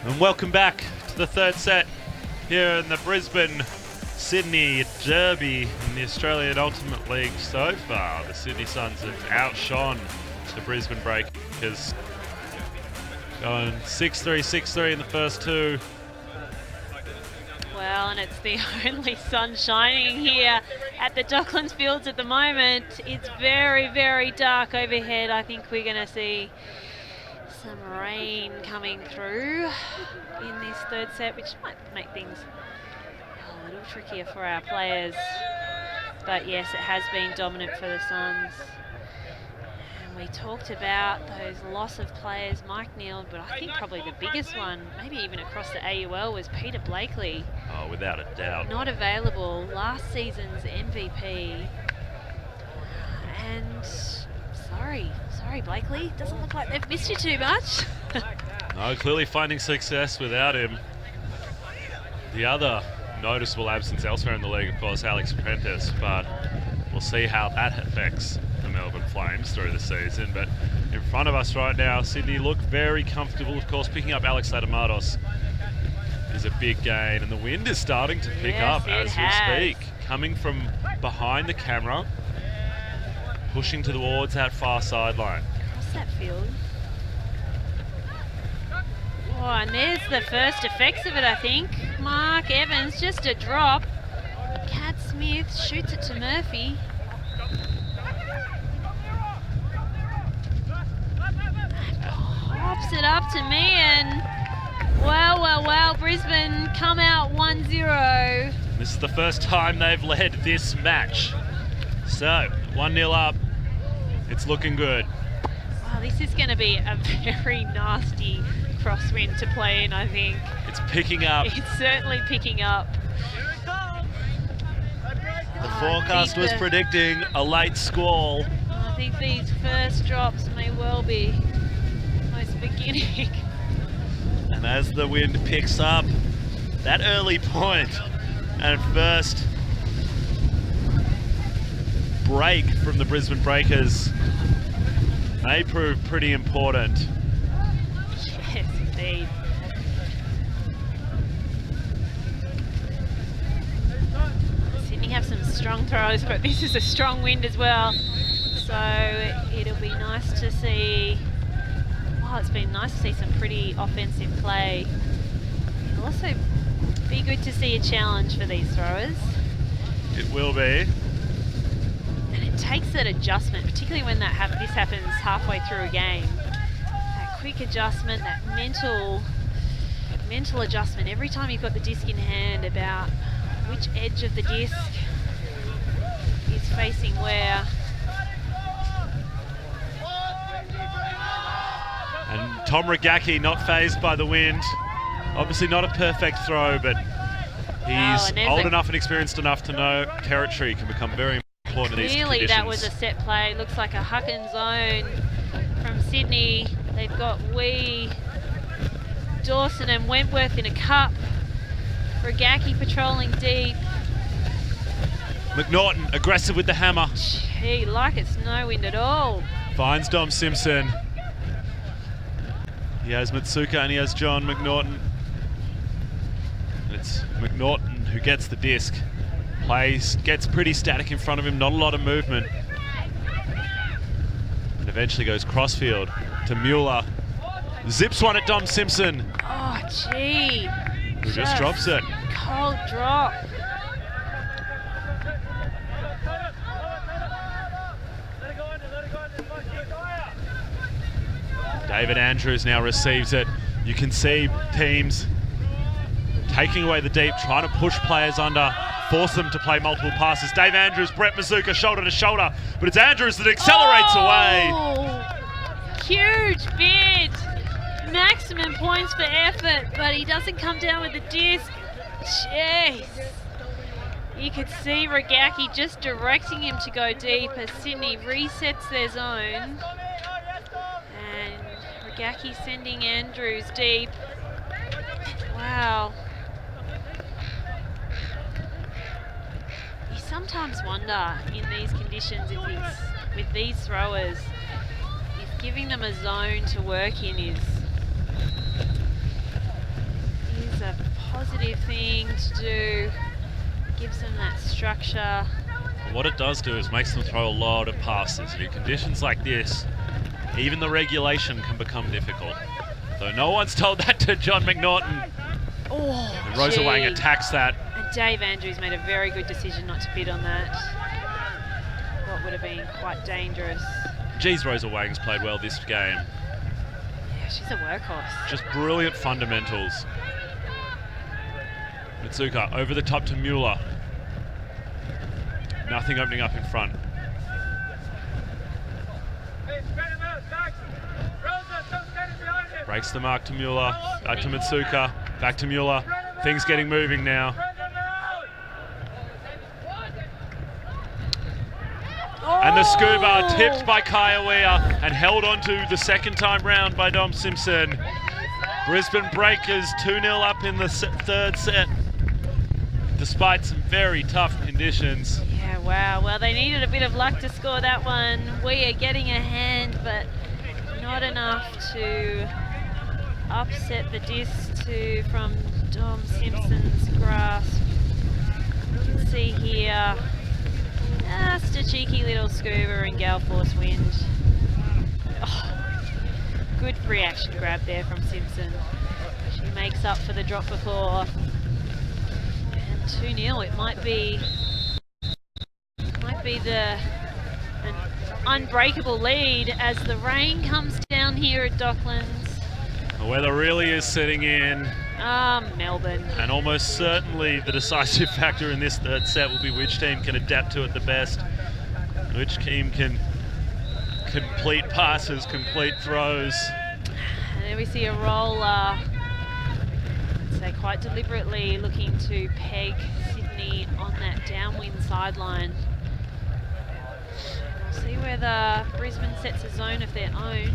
And welcome back to the third set here in the Brisbane-Sydney Derby in the Australian Ultimate League. So far, the Sydney Suns have outshone the Brisbane Breakers, going 6-3, 6-3 in the first two. Well, and it's the only sun shining here at the Docklands Fields at the moment. It's very, very dark overhead. I think we're going to see some rain coming through in this third set, which might make things a little trickier for our players. But yes, it has been dominant for the Suns. And we talked about those loss of players, Mike Neal, but I think probably the biggest one, maybe even across the AUL, was Peter Blakely. Oh, without a doubt. Not available, last season's MVP. And sorry Blakely, doesn't look like they've missed you too much. No, clearly finding success without him. The other noticeable absence elsewhere in the league, of course, Alex Prentice, but we'll see how that affects the Melbourne Flames through the season. But in front of us right now, Sydney look very comfortable. Of course, picking up Alex Ladamados is a big gain, and the wind is starting to pick up as we speak. Coming from behind the camera, pushing towards that far sideline. Across that field. Oh, and there's the first effects of it, I think. Mark Evans, just a drop. Cat Smith shoots it to Murphy. Pops it up to me, and Well, well, well, Brisbane come out 1-0. This is the first time they've led this match. So, 1-0 up. It's looking good. Wow, this is going to be a very nasty crosswind to play in, I think. It's picking up. It's certainly picking up. The forecast was predicting a late squall. I think these first drops may well be almost beginning. And as the wind picks up, that early point and first break from the Brisbane Breakers may prove pretty important. Yes, indeed. Sydney have some strong throws, but this is a strong wind as well. So it'll be nice to see. Well, it's been nice to see some pretty offensive play. It'll also be good to see a challenge for these throwers. It will be. And it takes that adjustment, particularly when this happens halfway through a game. That quick adjustment, that mental adjustment every time you've got the disc in hand about which edge of the disc is facing where. And Tom Regacki not fazed by the wind. Obviously not a perfect throw, but he's old enough and experienced enough to know territory can become very important in these conditions. Clearly that was a set play. Looks like a huck and zone from Sydney. They've got Dawson and Wentworth in a cup. Regacki patrolling deep. McNaughton aggressive with the hammer. Gee, like it's no wind at all. Finds Dom Simpson. He has Mitsuka and he has John McNaughton. And it's McNaughton who gets the disc. Gets pretty static in front of him, not a lot of movement. And eventually goes crossfield to Mueller. Zips one at Dom Simpson. Oh, gee. Who just drops it. Cold drop. David Andrews now receives it. You can see teams taking away the deep, trying to push players under, force them to play multiple passes. Dave Andrews, Brett Mazuka, shoulder to shoulder, but it's Andrews that accelerates away. Huge bid. Maximum points for effort, but he doesn't come down with the disc. Jeez. You could see Regacki just directing him to go deep as Sydney resets their zone. And Regacki sending Andrews deep. Wow. You sometimes wonder in these conditions with these throwers if giving them a zone to work in is a positive thing to do. Gives them that structure. What it does do is makes them throw a lot of passes. And in conditions like this, even the regulation can become difficult. Though no one's told that to John McNaughton. Oh, and Rosa Wang attacks that. And Dave Andrews made a very good decision not to bid on that. What would have been quite dangerous. Geez, Rosa Wang's played well this game. Yeah, she's a workhorse. Just brilliant fundamentals. Mitsuka over the top to Mueller. Nothing opening up in front. Breaks the mark to Mueller. Back to Mitsuka. Back to Mueller. Things getting moving now. And the scuba tipped by Kaiawea and held onto the second time round by Dom Simpson. Brisbane Breakers 2-0 up in the third set, despite some very tough conditions. Yeah, wow. Well, they needed a bit of luck to score that one. We are getting a hand, but not enough to upset the disc from Dom Simpson's grasp. You can see here, just a cheeky little scuba and gale force wind. Oh, good free action grab there from Simpson. She makes up for the drop before. And 2-0, it might be an unbreakable lead as the rain comes down here at Docklands. The weather really is setting in. Melbourne. And almost certainly the decisive factor in this third set will be which team can adapt to it the best. Which team can complete passes, complete throws. And then we see a roller, I'd say quite deliberately looking to peg Sydney on that downwind sideline. We'll see whether Brisbane sets a zone of their own.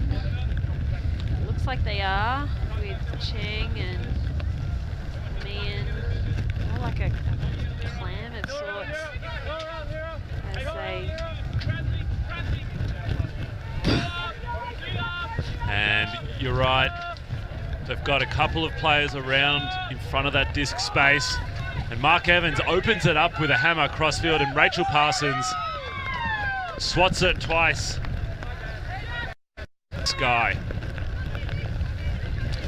It looks like they are, with Cheng and Meehan, more like a clam of sorts, as they... And you're right, they've got a couple of players around in front of that disc space. And Mark Evans opens it up with a hammer crossfield, and Rachel Parsons swats it twice. Sky.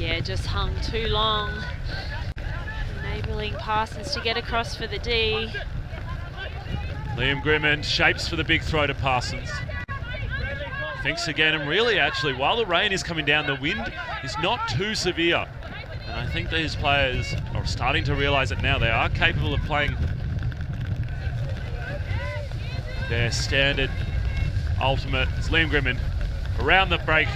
Yeah, just hung too long, enabling Parsons to get across for the D. Liam Grimmond shapes for the big throw to Parsons. Thinks again, and really actually, while the rain is coming down, the wind is not too severe. And I think these players are starting to realise it now. They are capable of playing their standard ultimate. It's Liam Grimmond around the break,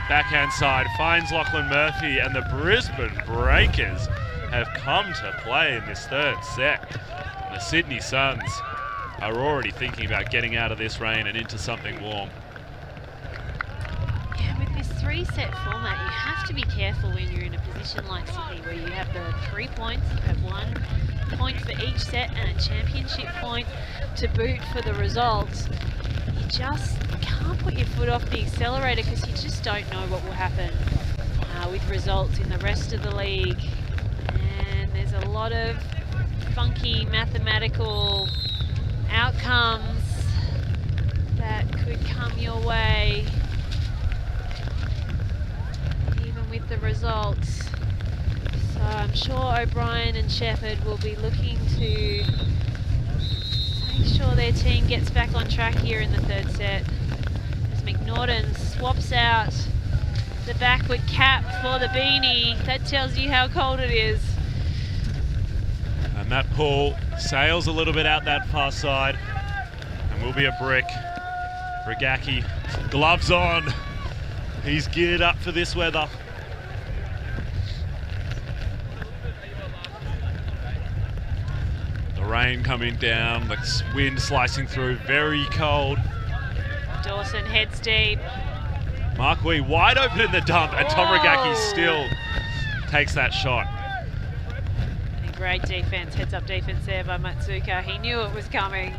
backhand side, finds Lachlan Murphy, and the Brisbane Breakers have come to play in this third set. And the Sydney Suns are already thinking about getting out of this rain and into something warm. Yeah, with this three-set format, you have to be careful when you're in a position like Sydney, where you have the 3 points, you have 1 point for each set and a championship point to boot for the results. You just can't put your foot off the accelerator because you just don't know what will happen with results in the rest of the league. And there's a lot of funky mathematical outcomes that could come your way, even with the results. So I'm sure O'Brien and Shepherd will be looking to make sure their team gets back on track here in the third set, as McNaughton swaps out the backward cap for the beanie. That tells you how cold it is. And that pull sails a little bit out that far side and will be a brick. Regaki, gloves on. He's geared up for this weather. The rain coming down, the wind slicing through, very cold. Dawson heads deep. Mark Wee wide open in the dump, and Tom Regaki still takes that shot. Great defense, heads up defense there by Matsuka. He knew it was coming.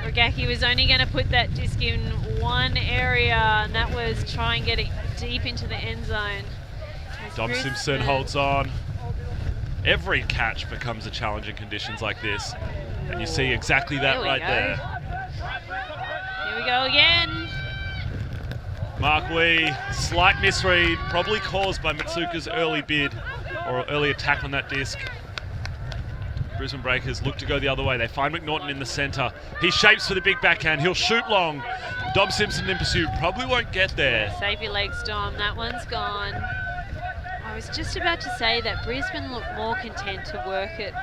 Regaki was only going to put that disc in one area, and that was try and get it deep into the end zone. Dom Simpson holds on. Every catch becomes a challenge in conditions like this, and you see exactly that right there. Here we go again. Mark Wee, slight misread, probably caused by Matsuka's early bid or early attack on that disc. Brisbane Breakers look to go the other way. They find McNaughton in the centre. He shapes for the big backhand. He'll shoot long. Dom Simpson in pursuit. Probably won't get there. Save your legs, Dom. That one's gone. I was just about to say that Brisbane look more content to work it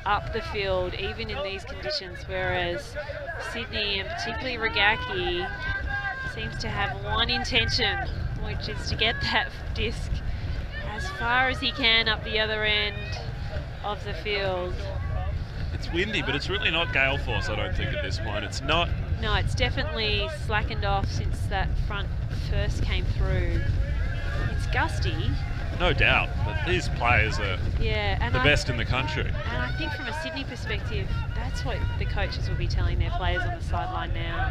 up the field, even in these conditions, whereas Sydney, and particularly Regaki, seems to have one intention, which is to get that disc as far as he can up the other end of the field. It's windy, but it's really not gale force, I don't think, at this point. It's not. No, it's definitely slackened off since that front first came through. It's gusty. No doubt, but these players are the best in the country. And I think from a Sydney perspective, that's what the coaches will be telling their players on the sideline now.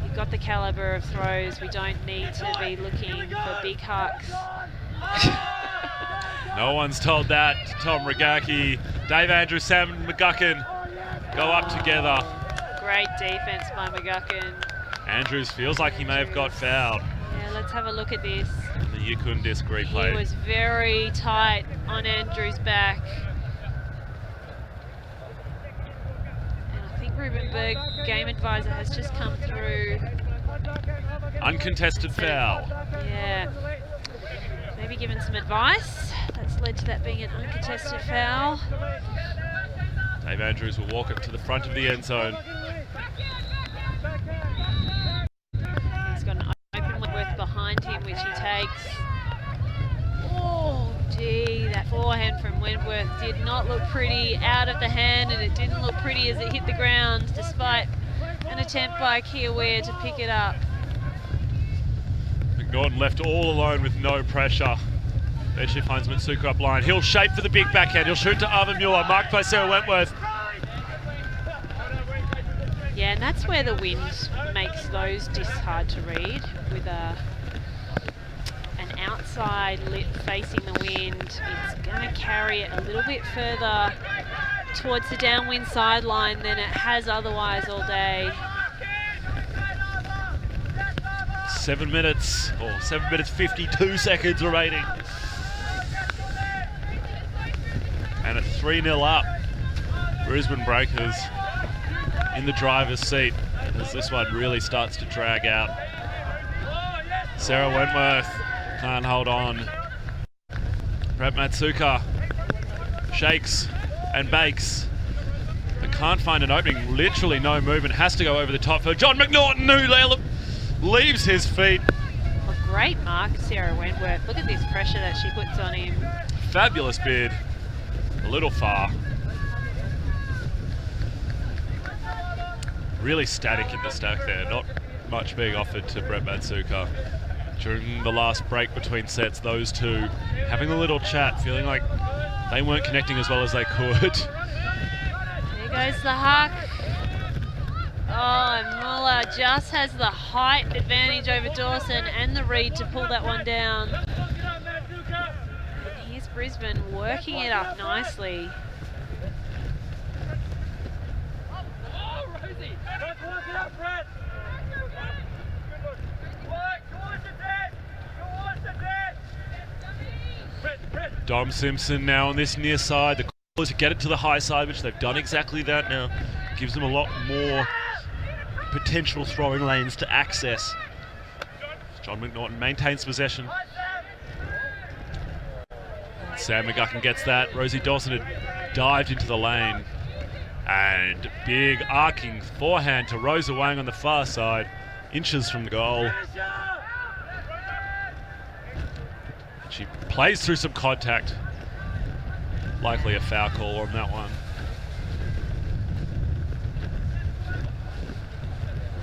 You've got the calibre of throws. We don't need to be looking for big hucks. No one's told that. Tom Regaki, Dave Andrews, Sam McGuckin go up together. Great defence by McGuckin. Andrews feels like he may have got fouled. Yeah, let's have a look at this. And the Yukon disc replay. He was very tight on Andrews' back. And I think Ruben Berg, game advisor, has just come through. Uncontested foul. Yeah. maybe given some advice. That's led to that being an uncontested foul. Dave Andrews will walk it to the front of the end zone. He's got an open Wentworth behind him, which he takes. Oh, gee, that forehand from Wentworth did not look pretty out of the hand, and it didn't look pretty as it hit the ground, despite an attempt by Kia Weir to pick it up. McNaughton left all alone with no pressure. There she finds Matsuka up line. He'll shape for the big backhand. He'll shoot to Arvin Mueller, marked by Sarah Wentworth. Yeah, and that's where the wind makes those discs hard to read, with an outside lip facing the wind. It's going to carry it a little bit further towards the downwind sideline than it has otherwise all day. 7 minutes, or 7 minutes 52 seconds remaining. And at 3-0 up, Brisbane Breakers in the driver's seat as this one really starts to drag out. Sarah Wentworth can't hold on. Brett Matsuka shakes and bakes, but can't find an opening. Literally no movement, has to go over the top for John McNaughton, who leaves his feet. A great mark, Sarah Wentworth. Look at this pressure that she puts on him. Fabulous bid. A little far. Really static in the stack there. Not much being offered to Brett Matsuka. During the last break between sets, those two having a little chat, feeling like they weren't connecting as well as they could. There goes the huck. Oh, and Muller just has the height advantage over Dawson and the read to pull that one down. And here's Brisbane working it up nicely. Dom Simpson now on this near side. The call is to get it to the high side, which they've done exactly that now. Gives them a lot more potential throwing lanes to access. John McNaughton maintains possession. Sam McGuckin gets that. Rosie Dawson had dived into the lane. And big arcing forehand to Rosa Wang on the far side, inches from the goal. She plays through some contact. Likely a foul call on that one.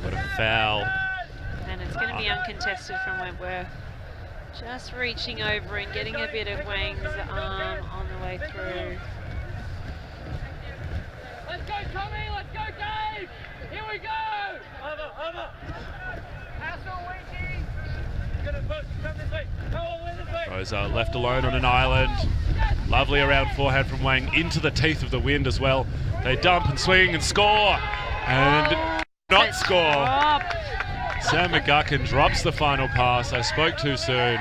But a foul. And it's going to be uncontested from Wentworth. Just reaching over and getting a bit of Wang's arm on the way through. Let's go, Tommy! Let's go, Dave! Here we go! Over! Pass on, Winky! Gonna push, come this way. Come on, this way. Rosa left alone on an island. Lovely around forehand from Wang into the teeth of the wind as well. They dump and swing and score! And not score. Sam McGuckin drops the final pass. I spoke too soon.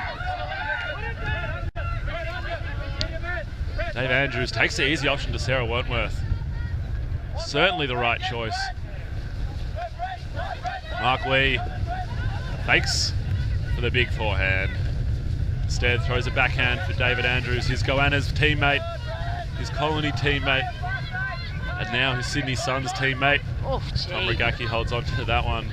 Dave Andrews takes the easy option to Sarah Wentworth. Certainly the right choice. Mark Wee fakes for the big forehand. Instead throws a backhand for David Andrews, his Goanna's teammate, his Colony teammate, and now his Sydney Suns teammate. Oh, Tom Regaki holds on to that one.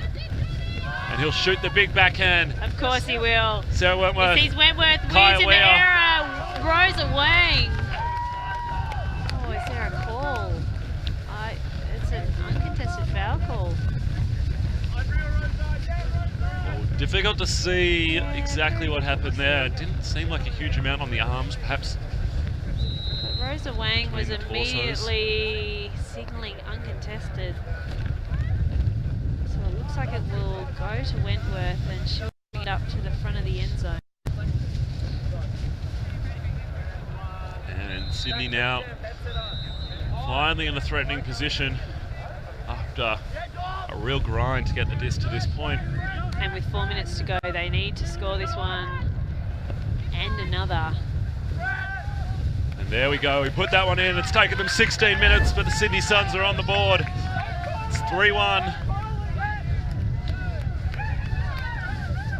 And he'll shoot the big backhand. Of course he will. Sarah Wentworth. He sees Wentworth Kaya wins in Weir. the error. Rosa Wang. Oh, is there a call? It's an uncontested foul call. Well, difficult to see exactly what happened there. It didn't seem like a huge amount on the arms, perhaps. But Rosa Wang was Between the torsos. immediately signalling uncontested. So it looks like it will go to Wentworth and she'll bring it up to the front of the end zone. And Sydney now finally in a threatening position after a real grind to get the disc to this point. And with 4 minutes to go, they need to score this one and another. And there we go, we put that one in. It's taken them 16 minutes, but the Sydney Suns are on the board. It's 3-1.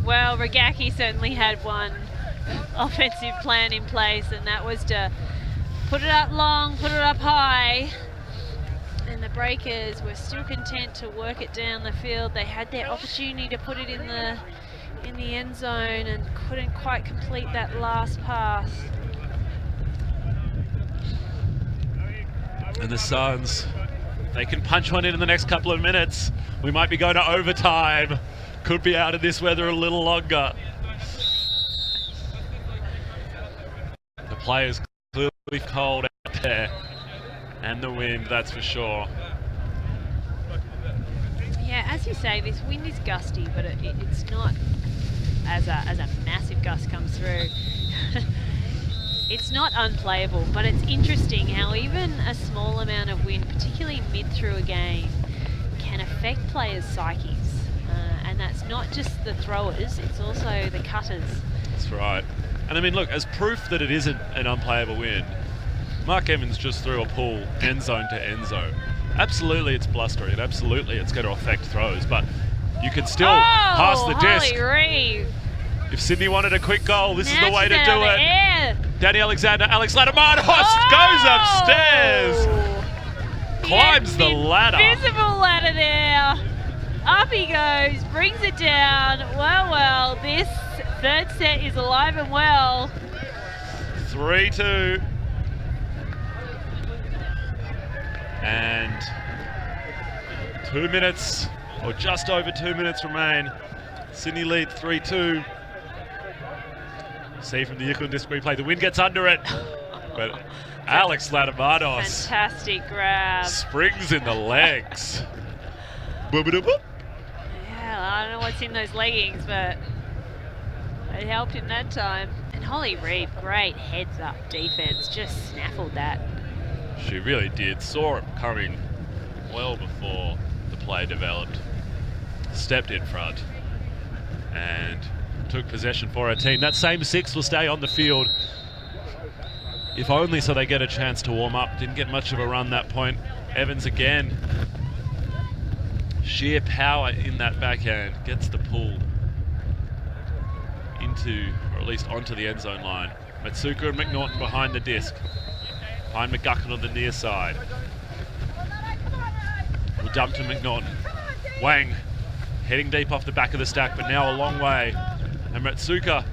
Well, Regaki certainly had one offensive plan in place, and that was to put it up long, put it up high. And the Breakers were still content to work it down the field. They had their opportunity to put it in the end zone and couldn't quite complete that last pass. And the Suns, they can punch one in the next couple of minutes. We might be going to overtime. Could be out of this weather a little longer. The players clearly cold out there. And the wind, that's for sure. Yeah, as you say, this wind is gusty, but it's not as a massive gust comes through. It's not unplayable, but it's interesting how even a small amount of wind, particularly mid through a game, can affect players' psyches. And that's not just the throwers, it's also the cutters. That's right. And I mean, look, as proof that it isn't an unplayable wind, Mark Evans just threw a pull end zone to end zone. Absolutely it's blustery, and absolutely it's going to affect throws, but you can still pass the disc. Holly Reeve. If Sydney wanted a quick goal, this is the way to Snatches do out of the it. air. Danny Alexander, Alex Latamanos goes upstairs. Climbs the ladder. Invisible ladder there. Up he goes, brings it down. Well, this third set is alive and well. 3-2. And 2 minutes, or just over 2 minutes remain. Sydney lead 3-2. See from the Yukon disc replay, the wind gets under it. But Alex Latamanos. Fantastic grab. Springs in the legs. Boop-a-doop-boop. Yeah, I don't know what's in those leggings, but it helped him that time. And Holly Reeve, great heads up defense, just snaffled that. She really did. Saw it coming well before the play developed. Stepped in front and took possession for her team. That same six will stay on the field, if only so they get a chance to warm up. Didn't get much of a run that point. Evans again. Sheer power in that backhand. Gets the pull into, or at least onto the end zone line. Matsuka and McNaughton behind the disc. Behind McGuckin on the near side. We'll dump to McNaughton. Wang heading deep off the back of the stack, but now a long way. And Matsuka,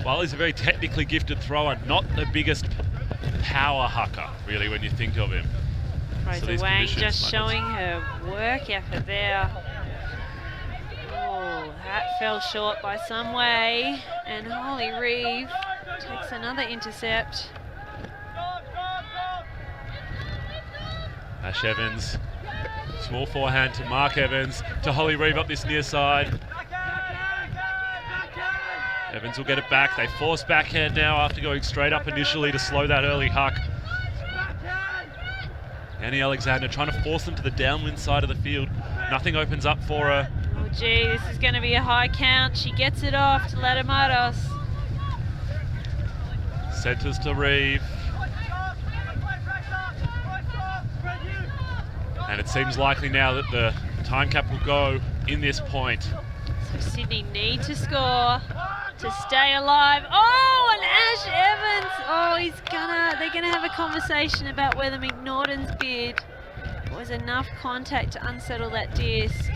while he's a very technically gifted thrower, not the biggest power hucker, really, when you think of him. Rosa Wang just showing her work effort there. Oh, that fell short by some way. And Holly Reeve takes another intercept. Ash Evans, small forehand to Mark Evans, to Holly Reeve up this near side. Evans will get it back. They force backhand now after going straight up initially to slow that early huck. Annie Alexander trying to force them to the downwind side of the field. Nothing opens up for her. Oh gee, this is going to be a high count. She gets it off to Latamanos. Centers to Reeve. And it seems likely now that the time cap will go in this point. So Sydney need to score to stay alive. Oh, and Ash Evans. Oh, they're gonna have a conversation about whether McNaughton's bid was enough contact to unsettle that disc.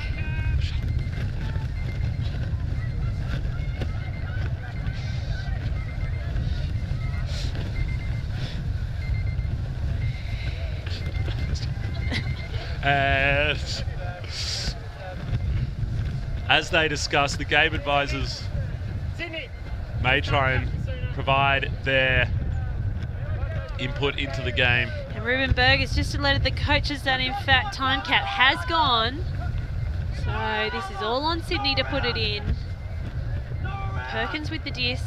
And as they discuss, the game advisors may try and provide their input into the game. And Ruben Burgess just alerted the coaches that in fact time cap has gone. So this is all on Sydney to put it in. Perkins with the disc.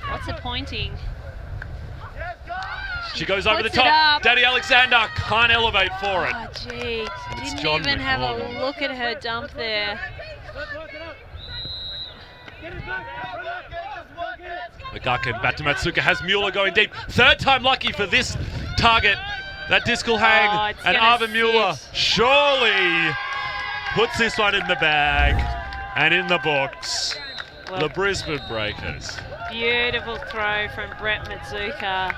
Lots of pointing. She goes over the Puts it top. up. Danny Alexander can't elevate for it. Oh gee, It's didn't John even have McNaughton. a look at her dump there. McGuckin back to Matsuka, has Mueller going deep. Third time lucky for this target. That disc will hang, Oh, it's and gonna Arva Mueller sit. surely puts this one in the bag and in the books. the Brisbane Breakers. Beautiful throw from Brett Matsuka.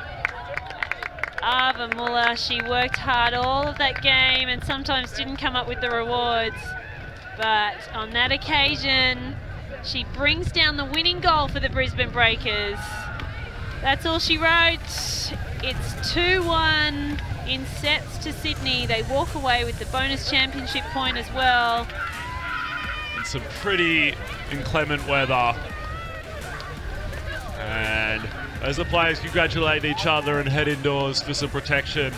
Ava Muller, she worked hard all of that game and sometimes didn't come up with the rewards. But on that occasion, she brings down the winning goal for the Brisbane Breakers. That's all she wrote. It's 2-1 in sets to Sydney. They walk away with the bonus championship point as well. In some pretty inclement weather. And as the players congratulate each other and head indoors for some protection.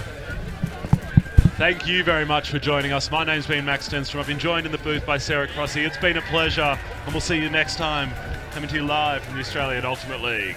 Thank you very much for joining us. My name's been Max Stenstrom. I've been joined in the booth by Sarah Crossy. It's been a pleasure, and we'll see you next time, coming to you live from the Australian Ultimate League.